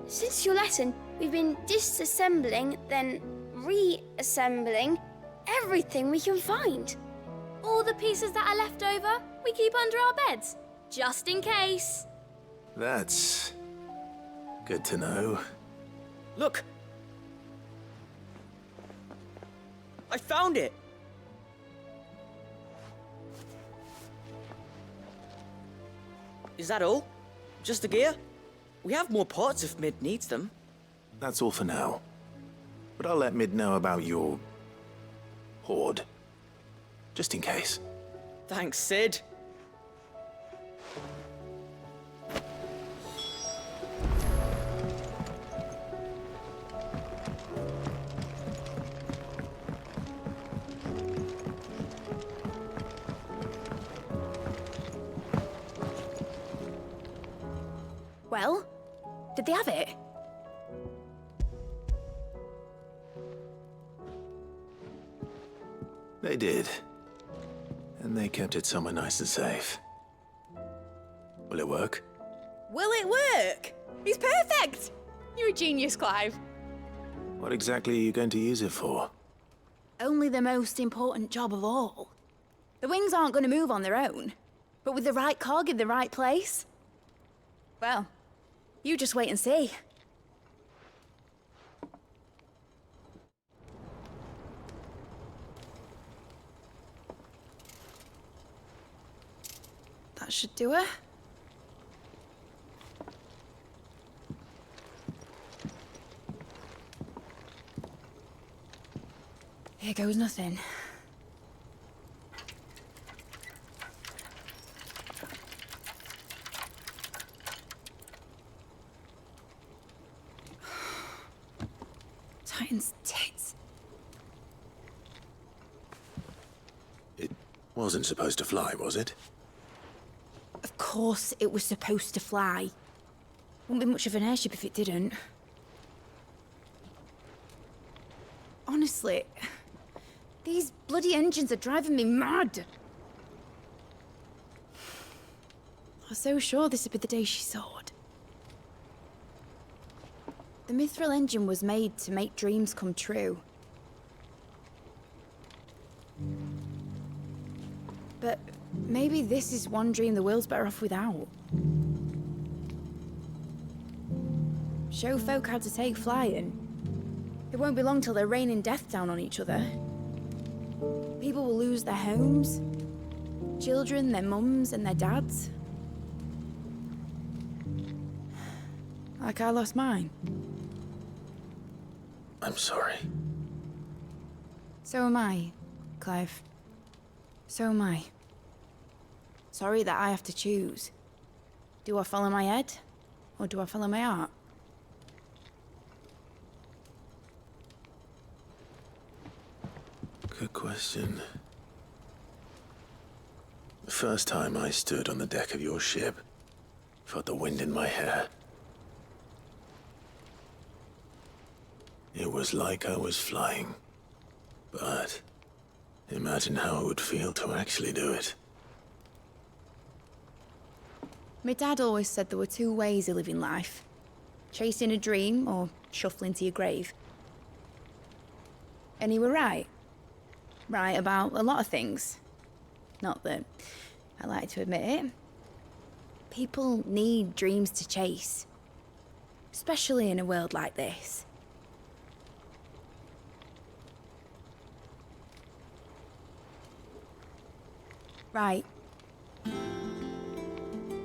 Since your lesson, we've been disassembling, then reassembling everything we can find. All the pieces that are left over, we keep under our beds, just in case. That's good to know. Look! I found it! Is that all? Just the gear? We have more parts if Mid needs them. That's all for now. But I'll let Mid know about your hoard. Just in case. Thanks, Sid. Well, did they have it? They did. And they kept it somewhere nice and safe. Will it work? Will it work? He's perfect! You're a genius, Clive. What exactly are you going to use it for? Only the most important job of all. The wings aren't going to move on their own. But with the right cog in the right place... Well, you just wait and see. That should do it. Here goes nothing. Titan's tits. It wasn't supposed to fly, was it? Of course it was supposed to fly. Wouldn't be much of an airship if it didn't. Honestly, these bloody engines are driving me mad. I was so sure this would be the day she soared. The Mithril engine was made to make dreams come true. But maybe this is one dream the world's better off without. Show folk how to take flying. It won't be long till they're raining death down on each other. People will lose their homes. Children, their mums and their dads. Like I lost mine. I'm sorry. So am I, Clive. So am I. Sorry that I have to choose. Do I follow my head, or do I follow my heart? Good question. The first time I stood on the deck of your ship, felt the wind in my hair. It was like I was flying. But imagine how it would feel to actually do it. My dad always said there were two ways of living life. Chasing a dream or shuffling to your grave. And he were right. Right about a lot of things. Not that I like to admit it. People need dreams to chase. Especially in a world like this. Right.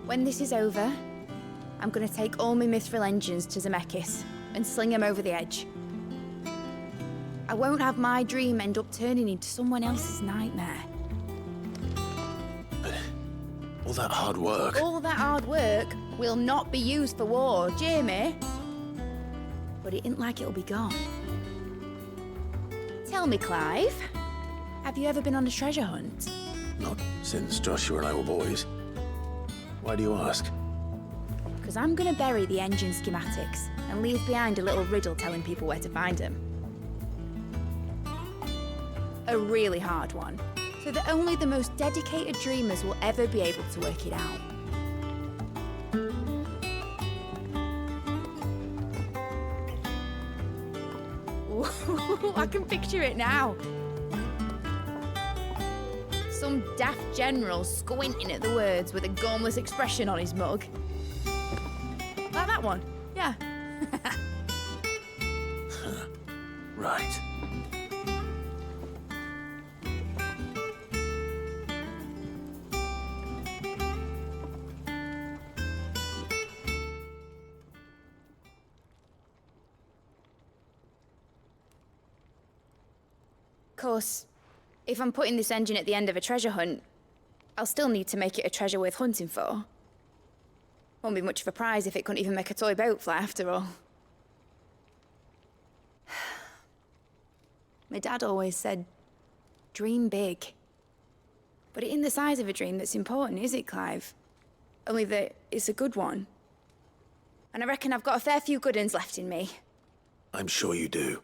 When this is over, I'm gonna take all my Mithril engines to Zemeckis and sling them over the edge. I won't have my dream end up turning into someone else's nightmare. But all that hard work... All that hard work will not be used for war, Jamie. But it ain't like it'll be gone. Tell me, Clive, have you ever been on a treasure hunt? Not since Joshua and I were boys. Why do you ask? Because I'm gonna bury the engine schematics and leave behind a little riddle telling people where to find them. A really hard one, so that only the most dedicated dreamers will ever be able to work it out. Ooh, I can picture it now. Some daft general squinting at the words with a gormless expression on his mug. Like that one, yeah. Right. Of course, if I'm putting this engine at the end of a treasure hunt, I'll still need to make it a treasure worth hunting for. Won't be much of a prize if it couldn't even make a toy boat fly after all. My dad always said, dream big. But it ain't the size of a dream that's important, is it, Clive? Only that it's a good one. And I reckon I've got a fair few good uns left in me. I'm sure you do.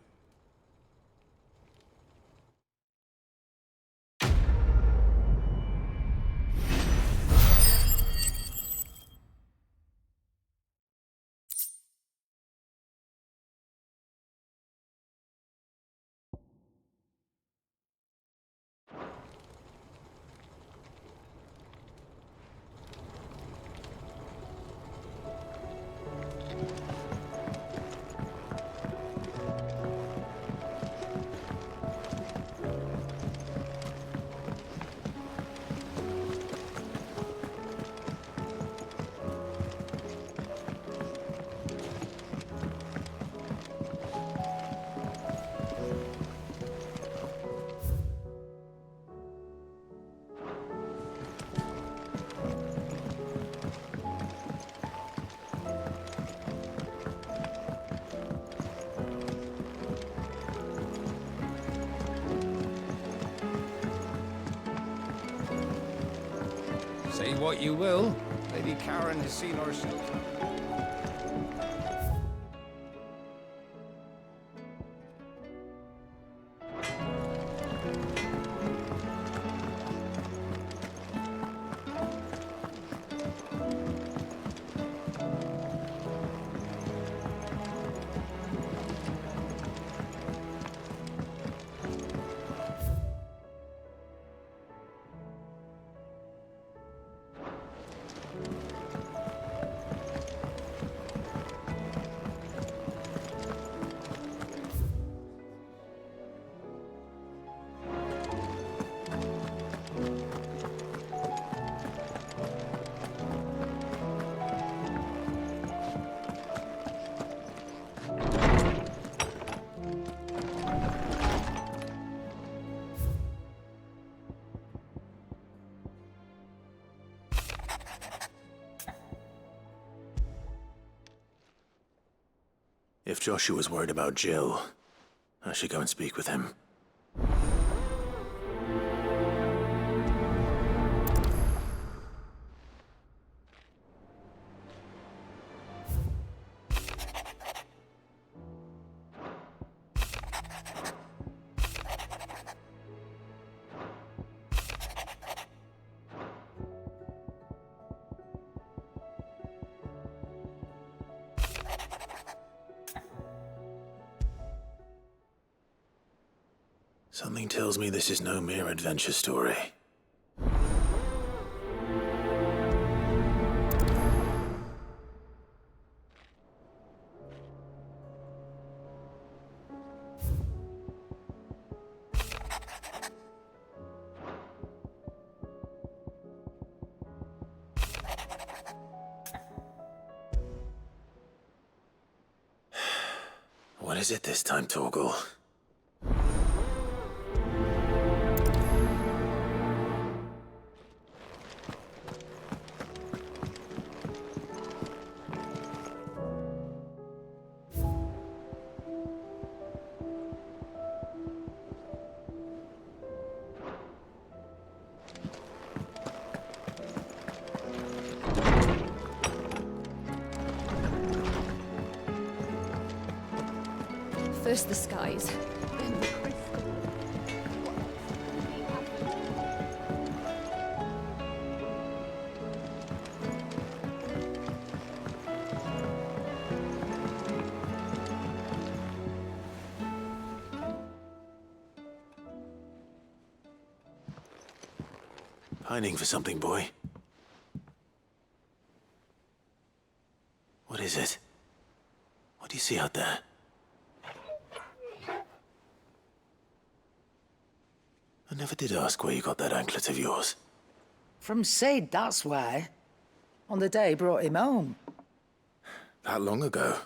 what you will. Lady Karen has seen herself. If Joshua's worried about Jill, I should go and speak with him. Something tells me this is no mere adventure story. What is it this time, Torgal? First the skies, then the crystal. What else could be happening? Pining for something, boy. What is it? What do you see out there? I never did ask where you got that anklet of yours. From Sid, that's why. On the day he brought him home. That long ago?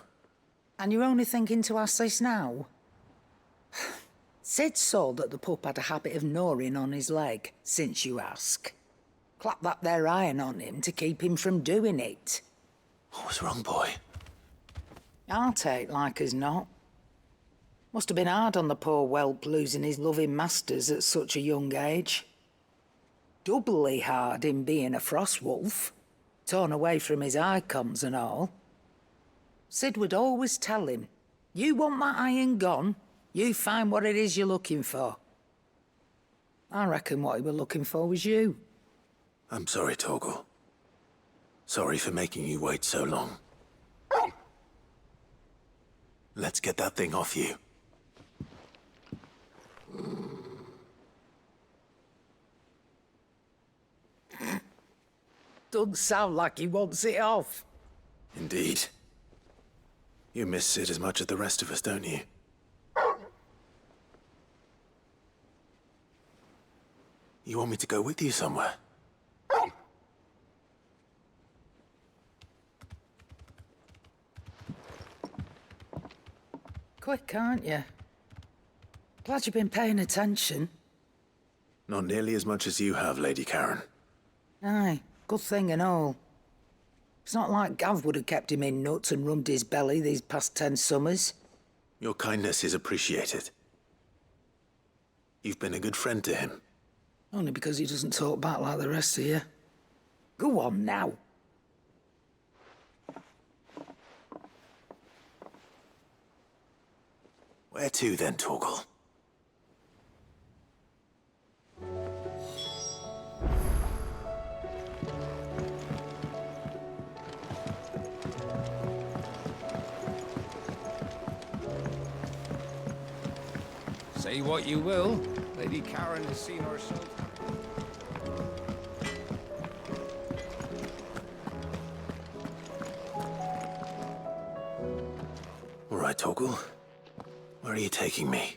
And you're only thinking to ask this now? Sid saw that the pup had a habit of gnawing on his leg, since you ask. Clap that there iron on him to keep him from doing it. What was wrong, boy? I'll take like as not. Must have been hard on the poor whelp losing his loving masters at such a young age. Doubly hard in being a frost wolf, torn away from his icons and all. Sid would always tell him, you want that iron gone, you find what it is you're looking for. I reckon what he was looking for was you. I'm sorry, Torgal. Sorry for making you wait so long. Let's get that thing off you. Doesn't sound like he wants it off. Indeed. You miss Sid as much as the rest of us, don't you? You want me to go with you somewhere? Quick, aren't you? Glad you've been paying attention. Not nearly as much as you have, Lady Karen. Aye, good thing and all. It's not like Gav would have kept him in nuts and rubbed his belly these past 10 summers. Your kindness is appreciated. You've been a good friend to him. Only because he doesn't talk back like the rest of you. Go on now. Where to then, Torgal? Say what you will, Lady Karen has seen herself. All right, Torgal. Where are you taking me?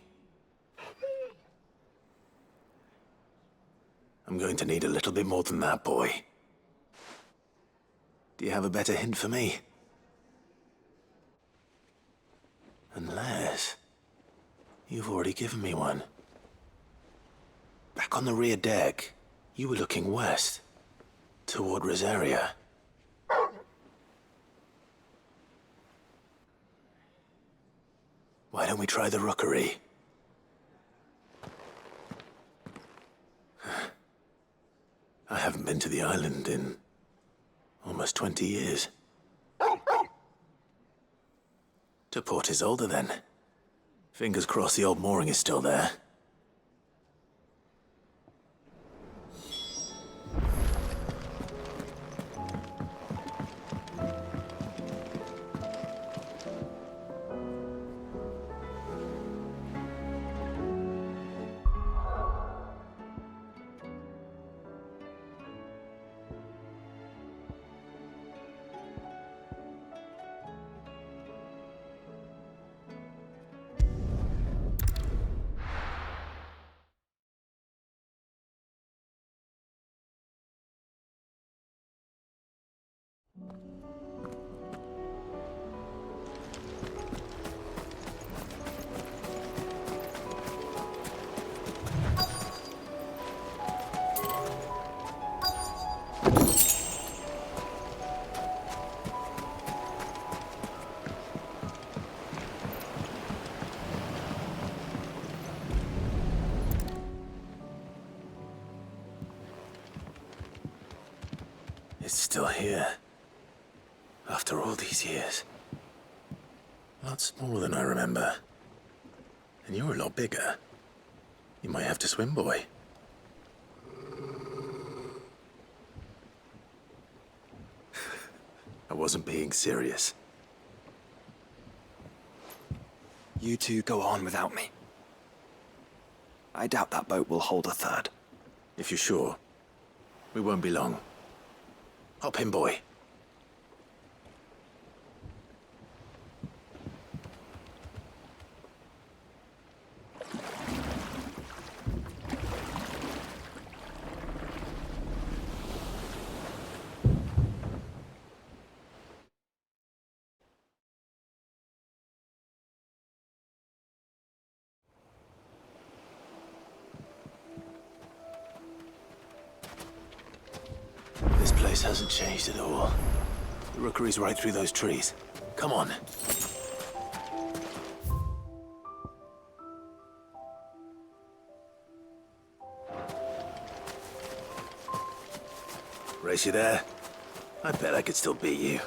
I'm going to need a little bit more than that, boy. Do you have a better hint for me? Unless... you've already given me one. Back on the rear deck, you were looking west, toward Rosaria. Why don't we try the rookery? I haven't been to the island in almost 20 years. To Port Isolde, then. Fingers crossed the old mooring is still there. It's still here. After all these years. A lot smaller than I remember. And you're a lot bigger. You might have to swim, boy. I wasn't being serious. You two go on without me. I doubt that boat will hold a third. If you're sure, we won't be long. Hop in, boy. This place hasn't changed at all. The rookery's right through those trees. Come on. Race you there? I bet I could still beat you.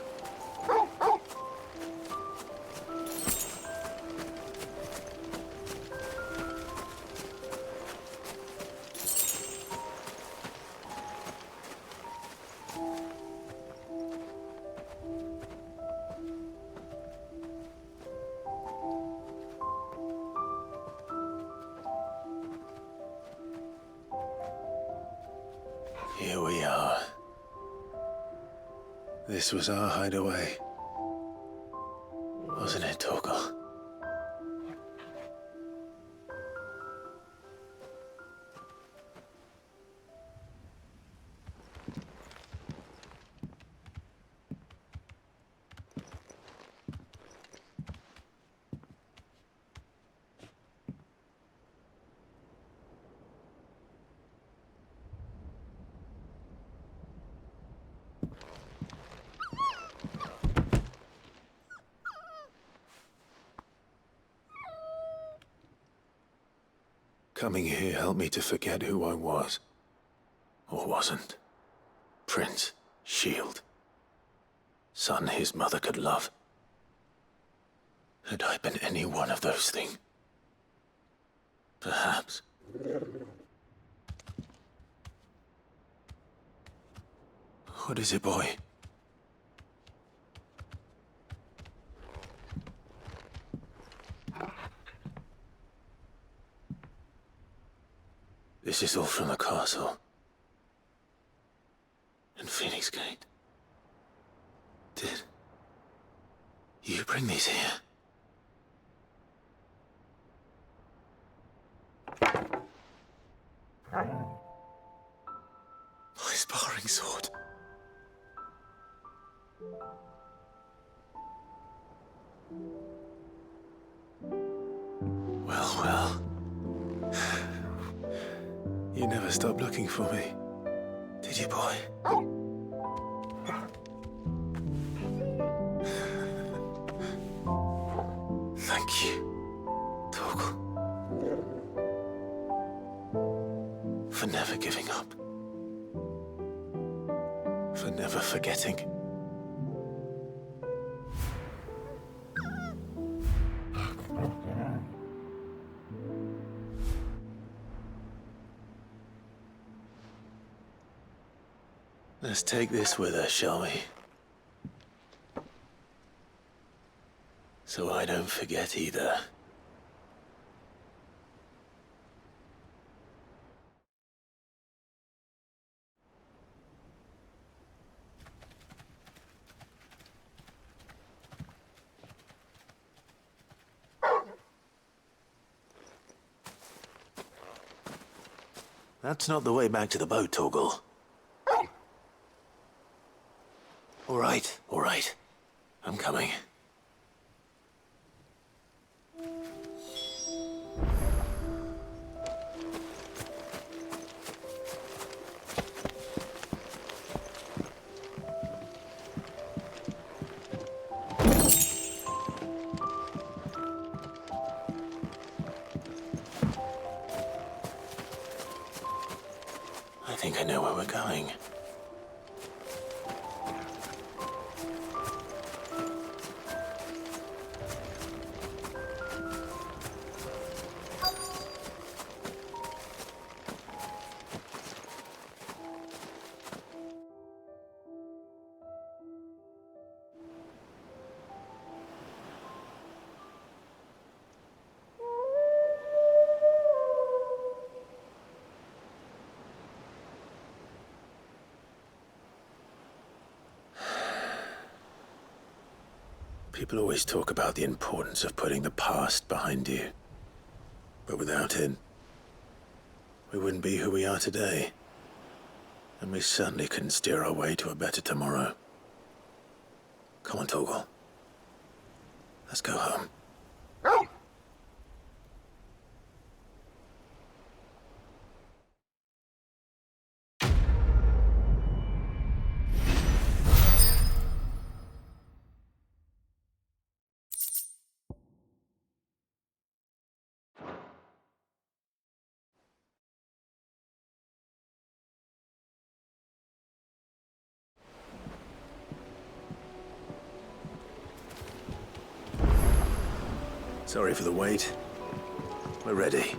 Here we are. This was our hideaway. Wasn't it, Torgal? Coming here helped me to forget who I was. Or wasn't. Prince. shield, son his mother could love. Had I been any one of those things? Perhaps. What is it, boy? This is all from the castle. And Phoenix Gate. Did you bring these here? My sparring sword. Well, well. You never stopped looking for me, did you, boy? Thank you, Torgal, for never giving up, for never forgetting. Let's take this with us, shall we? So I don't forget either. That's not the way back to the boat, Torgal. All right. I'm coming. I think I know where we're going. People always talk about the importance of putting the past behind you. But without it, we wouldn't be who we are today. And we certainly couldn't steer our way to a better tomorrow. Come on, Torgal. Let's go home. Sorry for the wait. We're ready.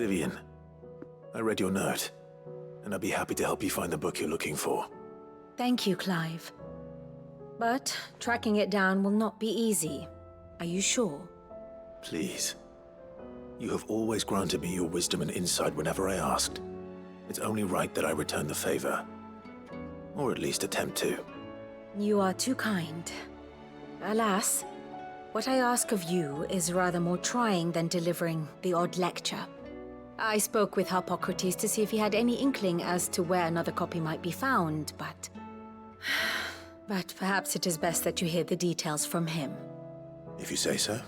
Vivian, I read your note, and I'd be happy to help you find the book you're looking for. Thank you, Clive. But tracking it down will not be easy. Are you sure? Please. You have always granted me your wisdom and insight whenever I asked. It's only right that I return the favor. Or at least attempt to. You are too kind. Alas, what I ask of you is rather more trying than delivering the odd lecture. I spoke with Hippocrates to see if he had any inkling as to where another copy might be found, but... But perhaps it is best that you hear the details from him. If you say so.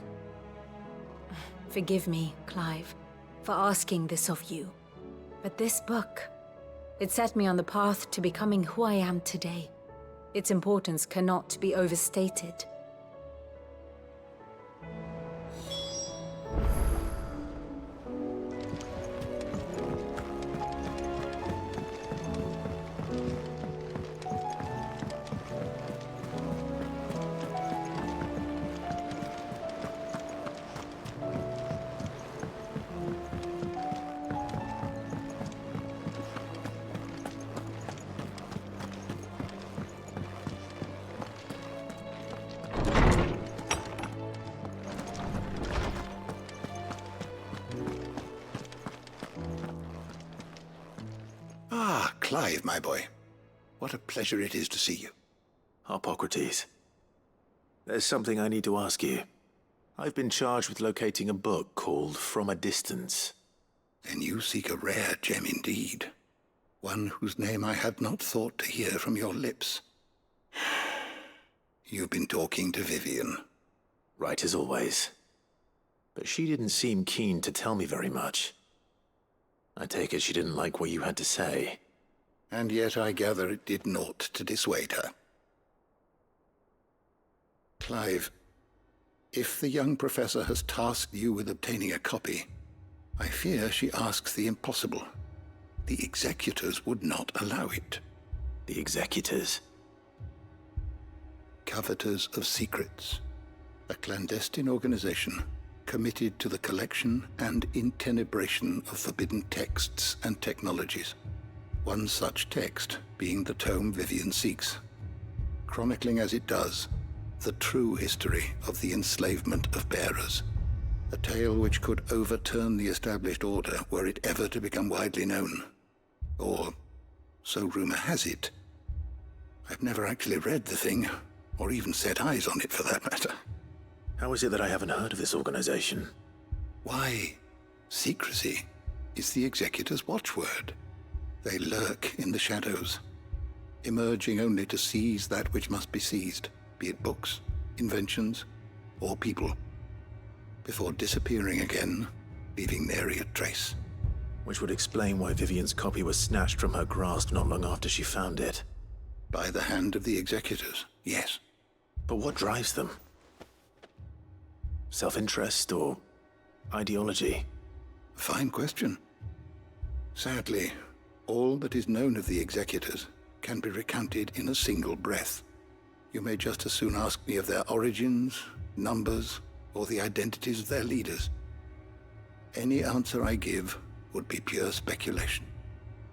Forgive me, Clive, for asking this of you. But this book, it set me on the path to becoming who I am today. Its importance cannot be overstated. Ah, Clive, my boy. What a pleasure it is to see you. Hippocrates. There's something I need to ask you. I've been charged with locating a book called From a Distance. Then you seek a rare gem indeed. One whose name I had not thought to hear from your lips. You've been talking to Vivian. Right as always. But she didn't seem keen to tell me very much. I take it she didn't like what you had to say. And yet I gather it did naught to dissuade her. Clive, if the young professor has tasked you with obtaining a copy, I fear she asks the impossible. The executors would not allow it. The executors? Coveters of Secrets. A clandestine organization committed to the collection and intenebration of forbidden texts and technologies. One such text being the tome Vivian seeks, chronicling as it does the true history of the enslavement of bearers, a tale which could overturn the established order were it ever to become widely known. Or, so rumor has it. I've never actually read the thing, or even set eyes on it for that matter. How is it that I haven't heard of this organization? Why, secrecy is the executor's watchword. They lurk in the shadows, emerging only to seize that which must be seized, be it books, inventions, or people, before disappearing again, leaving nary a trace. Which would explain why Vivian's copy was snatched from her grasp not long after she found it. By the hand of the executors, yes. But what drives them? Self-interest or ideology? Fine question. Sadly, all that is known of the executors can be recounted in a single breath. You may just as soon ask me of their origins, numbers, or the identities of their leaders. Any answer I give would be pure speculation.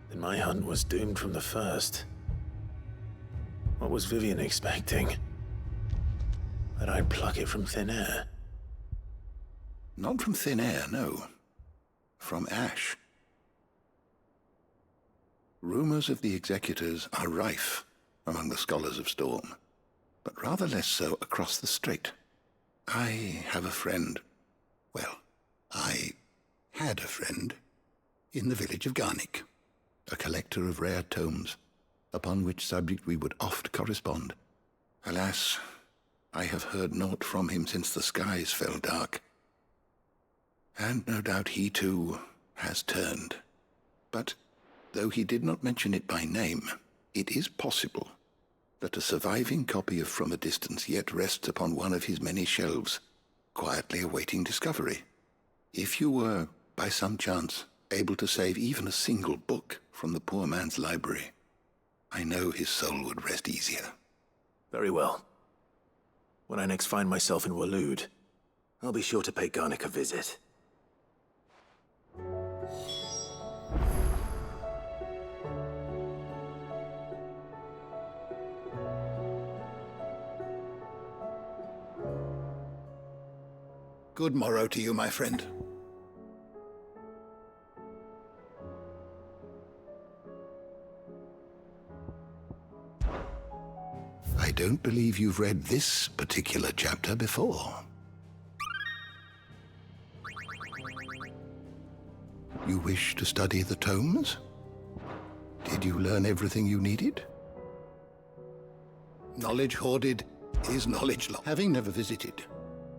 Then my hunt was doomed from the first. What was Vivian expecting? That I'd pluck it from thin air? Not from thin air, no. From ash. Rumors of the executors are rife among the scholars of Storm, but rather less so across the strait. I have a friend. Well, I had a friend in the village of Garnick, a collector of rare tomes, upon which subject we would oft correspond. Alas, I have heard naught from him since the skies fell dark. And no doubt he, too, has turned. But, though he did not mention it by name, it is possible that a surviving copy of From a Distance yet rests upon one of his many shelves, quietly awaiting discovery. If you were, by some chance, able to save even a single book from the poor man's library, I know his soul would rest easier. Very well. When I next find myself in Waloed, I'll be sure to pay Garnick a visit. Good morrow to you, my friend. I don't believe you've read this particular chapter before. You wish to study the tomes? Did you learn everything you needed? Knowledge hoarded is knowledge lost. Having never visited,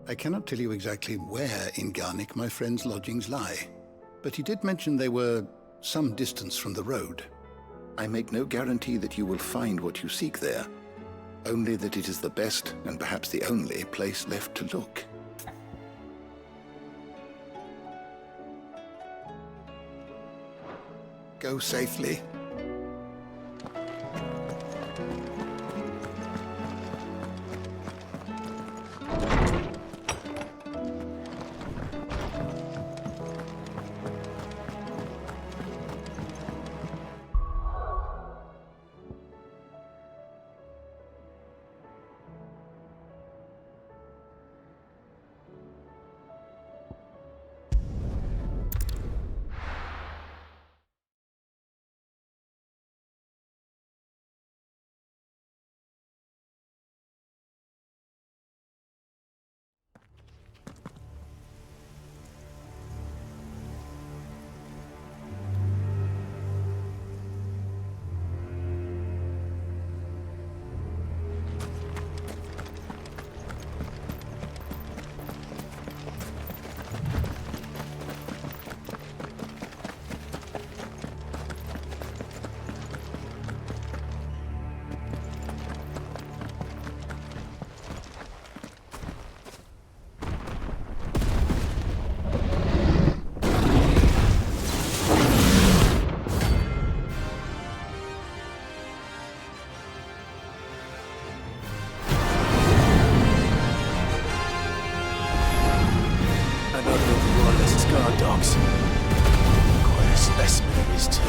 I cannot tell you exactly where in Garnick my friend's lodgings lie, but he did mention they were some distance from the road. I make no guarantee that you will find what you seek there, only that it is the best and perhaps the only place left to look. Go safely. Dogs. Quite a specimen of his too.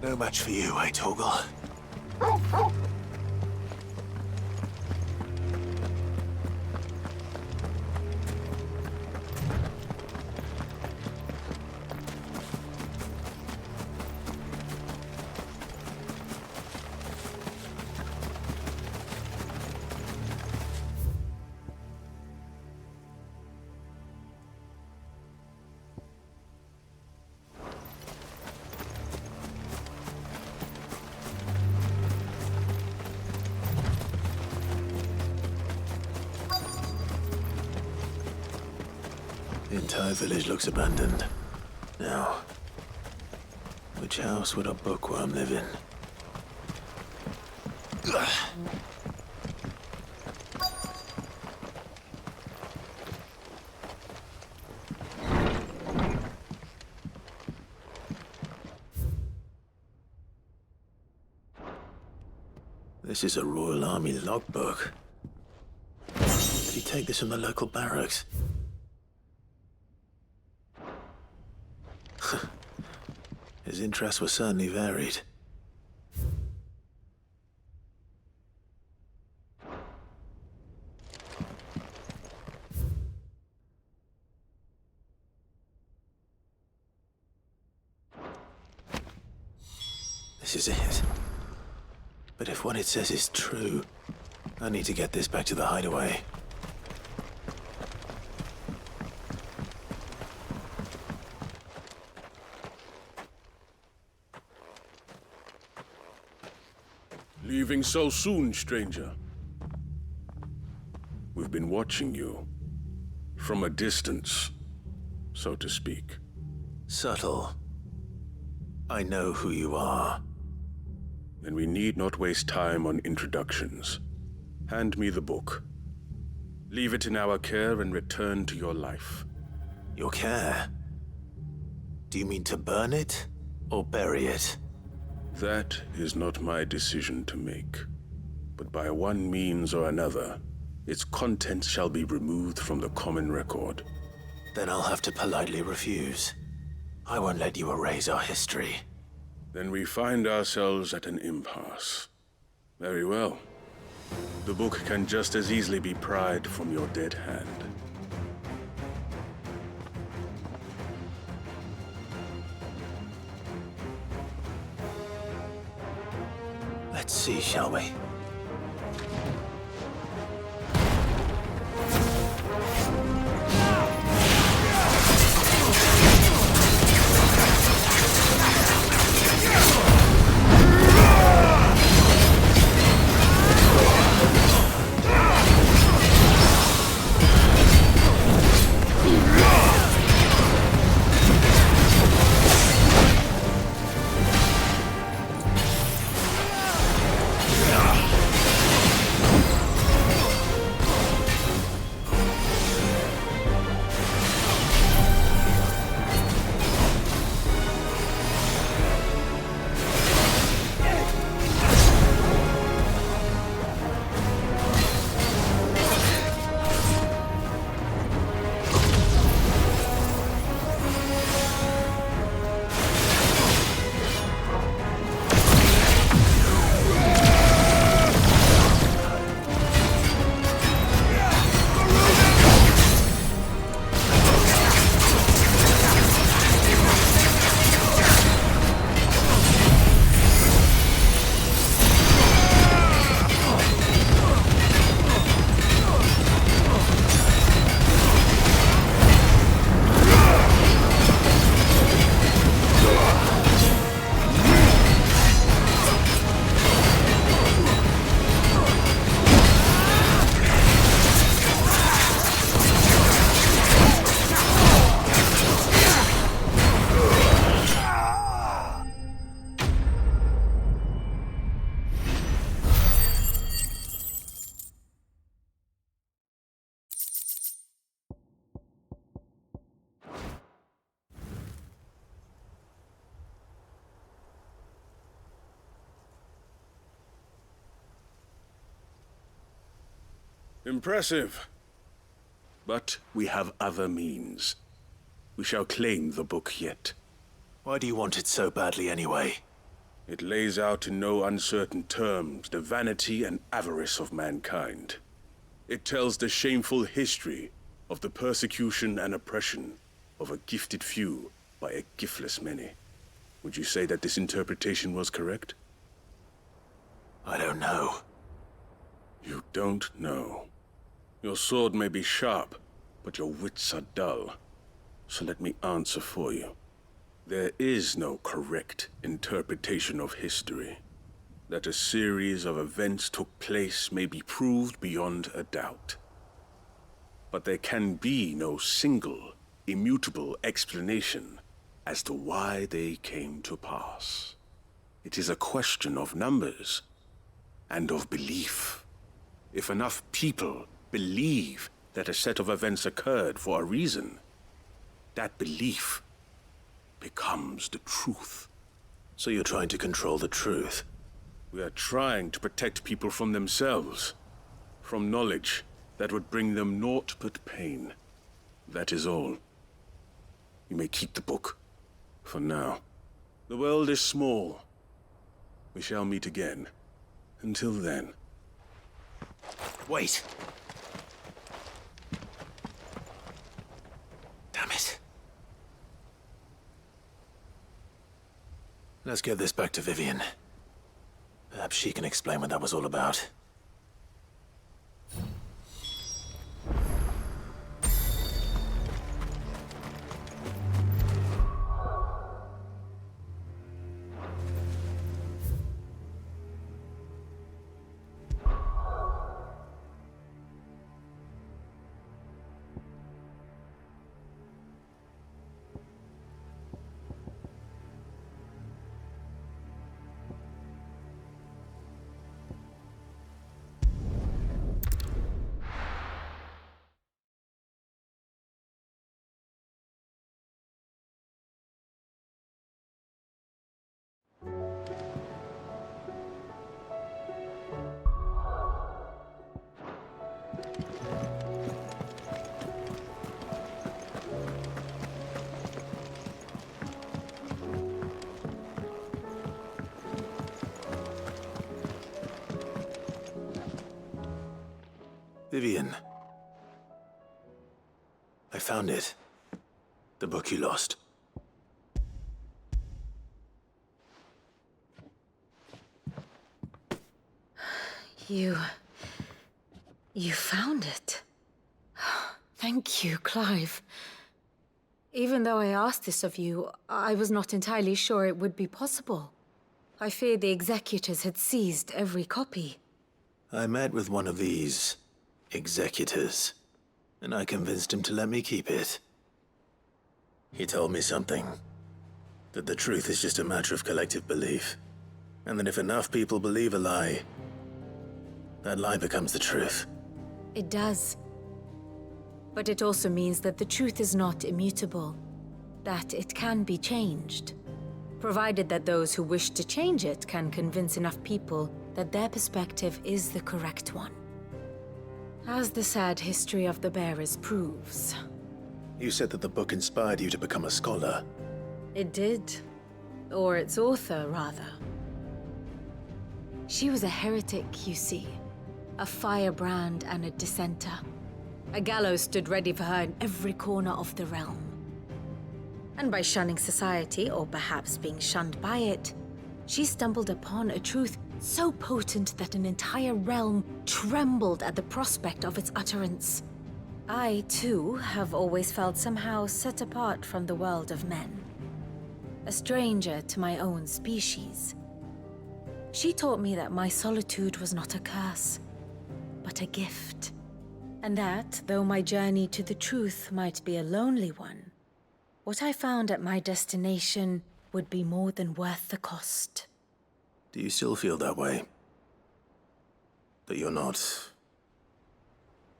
No match for you, eh, Torgal? The entire village looks abandoned. Now, which house would a bookworm live in? This is a Royal Army logbook. Did he take this from the local barracks? His interests were certainly varied. This is it. But if what it says is true, I need to get this back to the hideaway. Leaving so soon, stranger? We've been watching you. From a distance, so to speak. Subtle. I know who you are. Then we need not waste time on introductions. Hand me the book. Leave it in our care and return to your life. Your care? Do you mean to burn it or bury it? That is not my decision to make. But by one means or another, its contents shall be removed from the common record. Then I'll have to politely refuse. I won't let you erase our history. Then we find ourselves at an impasse. Very well. The book can just as easily be pried from your dead hand. Let's see, shall we? Impressive. But we have other means. We shall claim the book yet. Why do you want it so badly anyway? It lays out in no uncertain terms the vanity and avarice of mankind. It tells the shameful history of the persecution and oppression of a gifted few by a giftless many. Would you say that this interpretation was correct? I don't know. You don't know. Your sword may be sharp, but your wits are dull. So let me answer for you. There is no correct interpretation of history. That a series of events took place may be proved beyond a doubt. But there can be no single, immutable explanation as to why they came to pass. It is a question of numbers and of belief. If enough people believe that a set of events occurred for a reason, that belief becomes the truth. So you're trying to control the truth? We are trying to protect people from themselves, from knowledge that would bring them naught but pain. That is all. You may keep the book, for now. The world is small. We shall meet again. Until then. Wait! Damn it. Let's get this back to Vivian. Perhaps she can explain what that was all about. Vivian. I found it. The book you lost. You found it. Thank you, Clive. Even though I asked this of you, I was not entirely sure it would be possible. I feared the executors had seized every copy. I met with one of these executors, and I convinced him to let me keep it. He told me something. That the truth is just a matter of collective belief. And that if enough people believe a lie, that lie becomes the truth. It does. But it also means that the truth is not immutable. That it can be changed. Provided that those who wish to change it can convince enough people that their perspective is the correct one. As the sad history of the Bearers proves. You said that the book inspired you to become a scholar. It did. Or its author, rather. She was a heretic, you see. A firebrand and a dissenter. A gallows stood ready for her in every corner of the realm. And by shunning society, or perhaps being shunned by it, she stumbled upon a truth so potent that an entire realm trembled at the prospect of its utterance. I, too, have always felt somehow set apart from the world of men. A stranger to my own species. She taught me that my solitude was not a curse, but a gift. And that, though my journey to the truth might be a lonely one, what I found at my destination would be more than worth the cost. Do you still feel that way? That you're not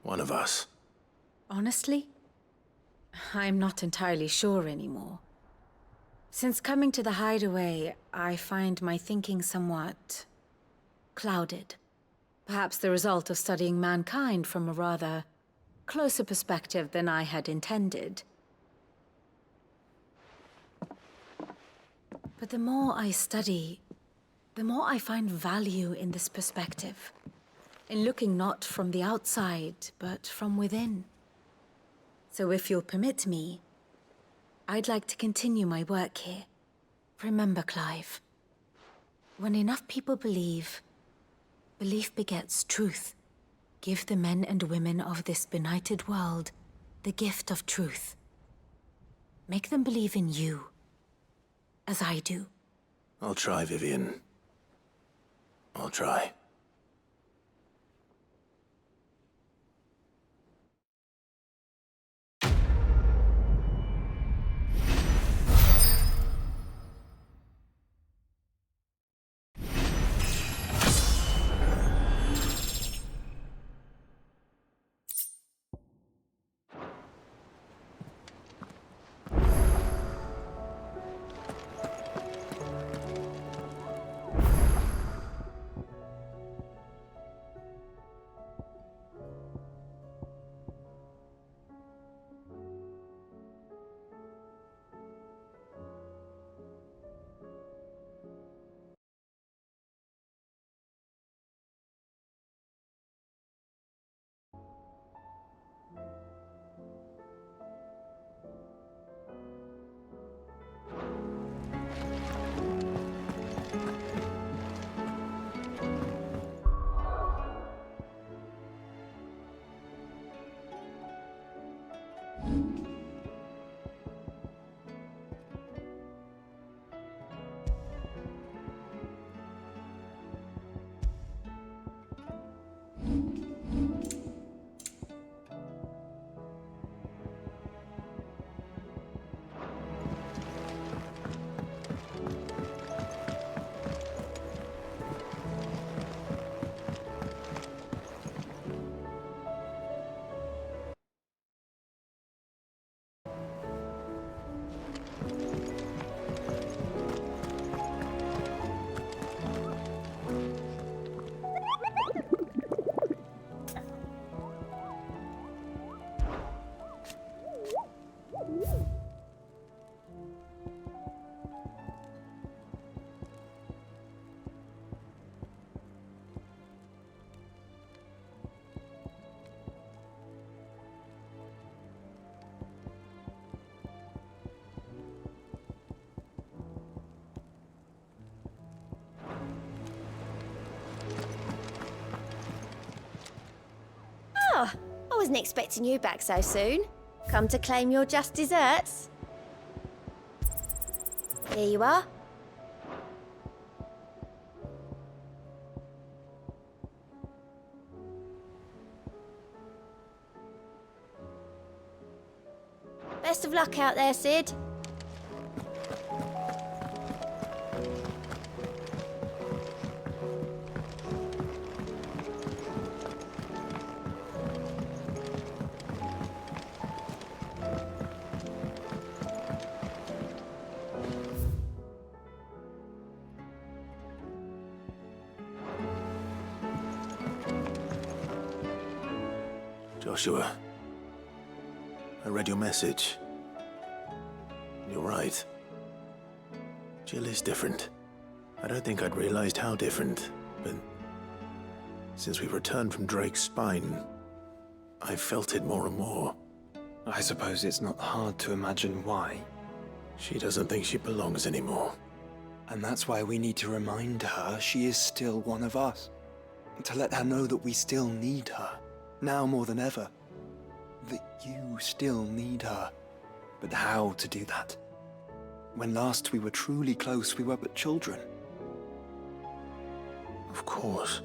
one of us? Honestly, I'm not entirely sure anymore. Since coming to the hideaway, I find my thinking somewhat clouded. Perhaps the result of studying mankind from a rather closer perspective than I had intended. But the more I study, the more I find value in this perspective. In looking not from the outside, but from within. So if you'll permit me, I'd like to continue my work here. Remember, Clive, when enough people believe, belief begets truth. Give the men and women of this benighted world the gift of truth. Make them believe in you, as I do. I'll try, Vivian. I'll try. Oh, I wasn't expecting you back so soon. Come to claim your just desserts? Here you are. Best of luck out there, Sid. Joshua, I read your message. You're right. Jill is different. I don't think I'd realized how different, but since we returned from Drake's spine, I've felt it more and more. I suppose it's not hard to imagine why. She doesn't think she belongs anymore. And that's why we need to remind her she is still one of us. To let her know that we still need her. Now more than ever. That you still need her. But how to do that? When last we were truly close, we were but children. Of course.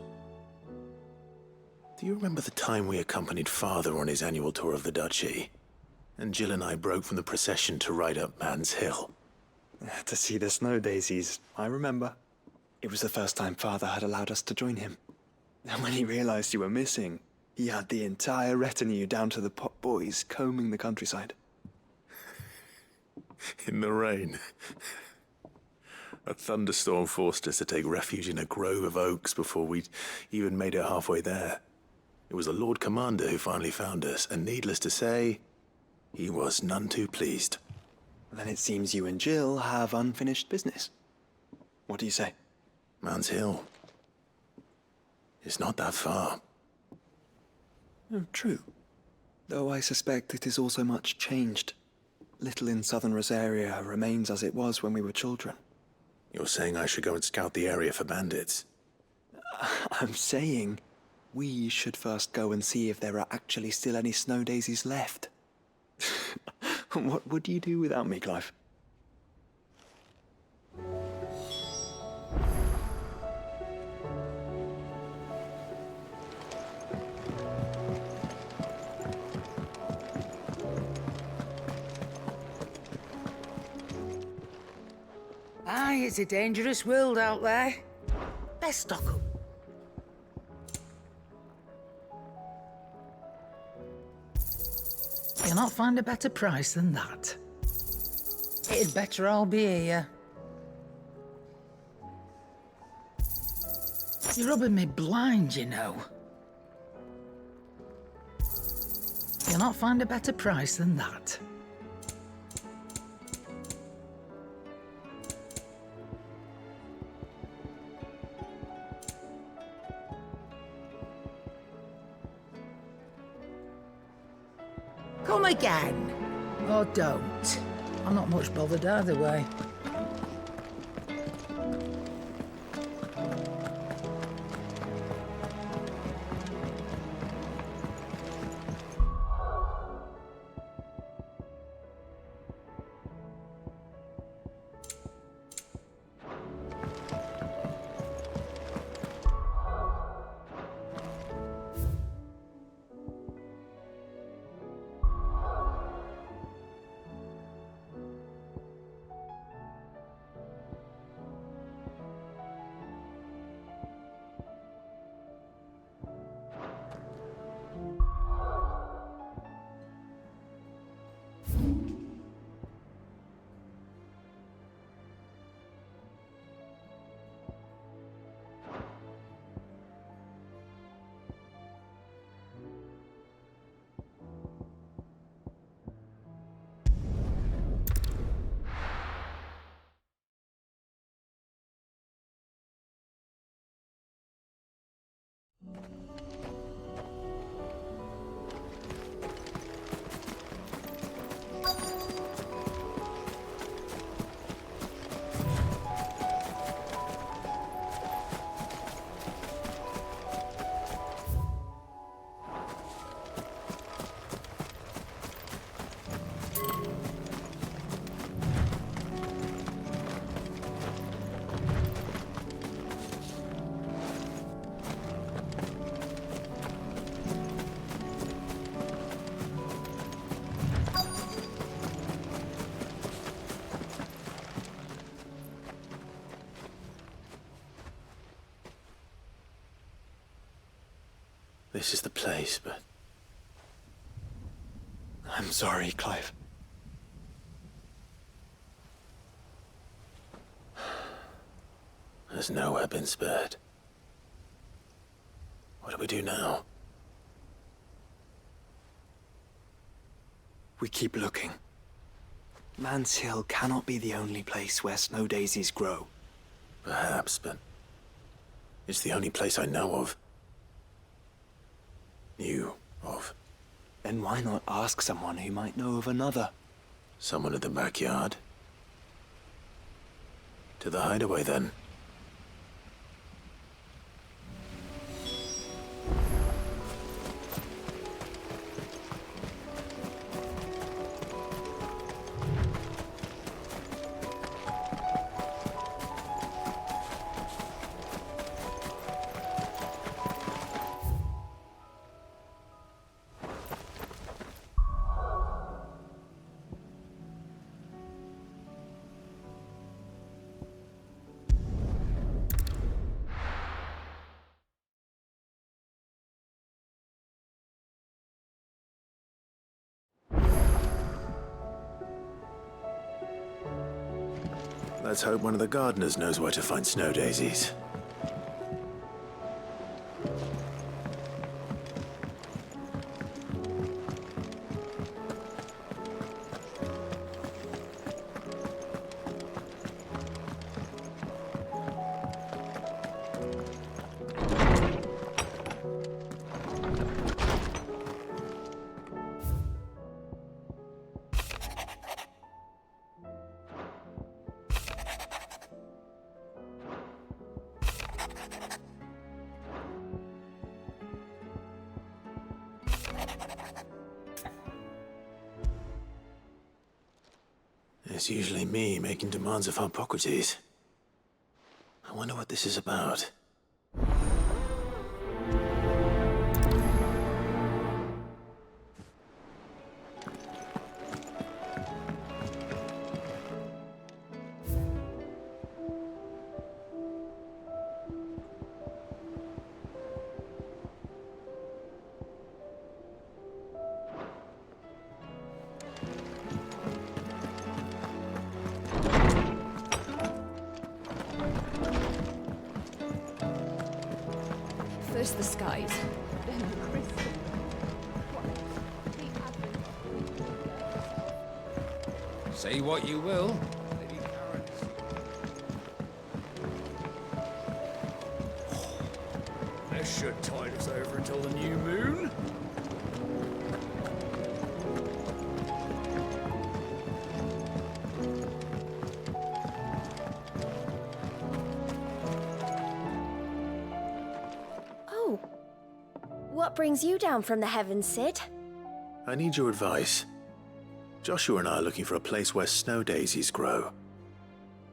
Do you remember the time we accompanied Father on his annual tour of the Duchy? And Jill and I broke from the procession to ride up Man's Hill. To see the snow daisies, I remember. It was the first time Father had allowed us to join him. And when he realized you were missing, he had the entire retinue down to the pot boys combing the countryside. In the rain. A thunderstorm forced us to take refuge in a grove of oaks before we'd even made it halfway there. It was the Lord Commander who finally found us, and needless to say, he was none too pleased. Then it seems you and Jill have unfinished business. What do you say? Man's Hill. It's not that far. Oh, true. Though I suspect it is also much changed. Little in southern Rosaria remains as it was when we were children. You're saying I should go and scout the area for bandits? I'm saying we should first go and see if there are actually still any snow daisies left. What would you do without me, Clive? Aye, it's a dangerous world out there. Best stock up. You'll not find a better price than that. It'd better all be here. You're rubbing me blind, you know. You'll not find a better price than that. Come again. Or don't. I'm not much bothered either way. This is the place, but... I'm sorry, Clive. Has nowhere been spared. What do we do now? We keep looking. Man's Hill cannot be the only place where snow daisies grow. Perhaps, but... it's the only place I know of. Knew of. Then why not ask someone who might know of another? Someone in the backyard? To the hideaway, then. Let's hope one of the gardeners knows where to find snow daisies. It's usually me making demands of Hippocrates. I wonder what this is about. First the skies, then the crystal. Say what you will, Lady Karen. This should tide us over until the new moon. Oh. What brings you down from the heavens, Sid? I need your advice. Joshua and I are looking for a place where snow daisies grow.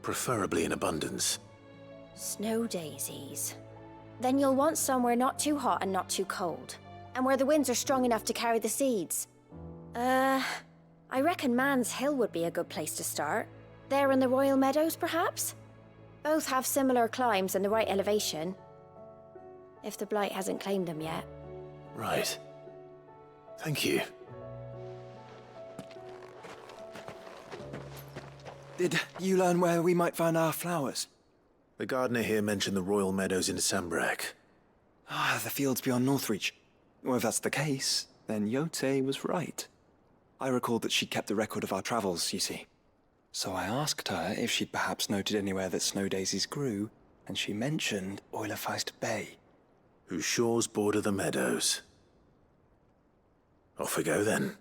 Preferably in abundance. Snow daisies. Then you'll want somewhere not too hot and not too cold. And where the winds are strong enough to carry the seeds. I reckon Man's Hill would be a good place to start. There in the Royal Meadows, perhaps? Both have similar climbs and the right elevation. If the Blight hasn't claimed them yet. Right. Thank you. Did you learn where we might find our flowers? The gardener here mentioned the Royal Meadows in Sambrak. Ah, the fields beyond Northreach. Well, if that's the case, then Yote was right. I recalled that she kept a record of our travels, you see. So I asked her if she'd perhaps noted anywhere that snow daisies grew, and she mentioned Oilerfeist Bay. Whose shores border the meadows. Off we go then.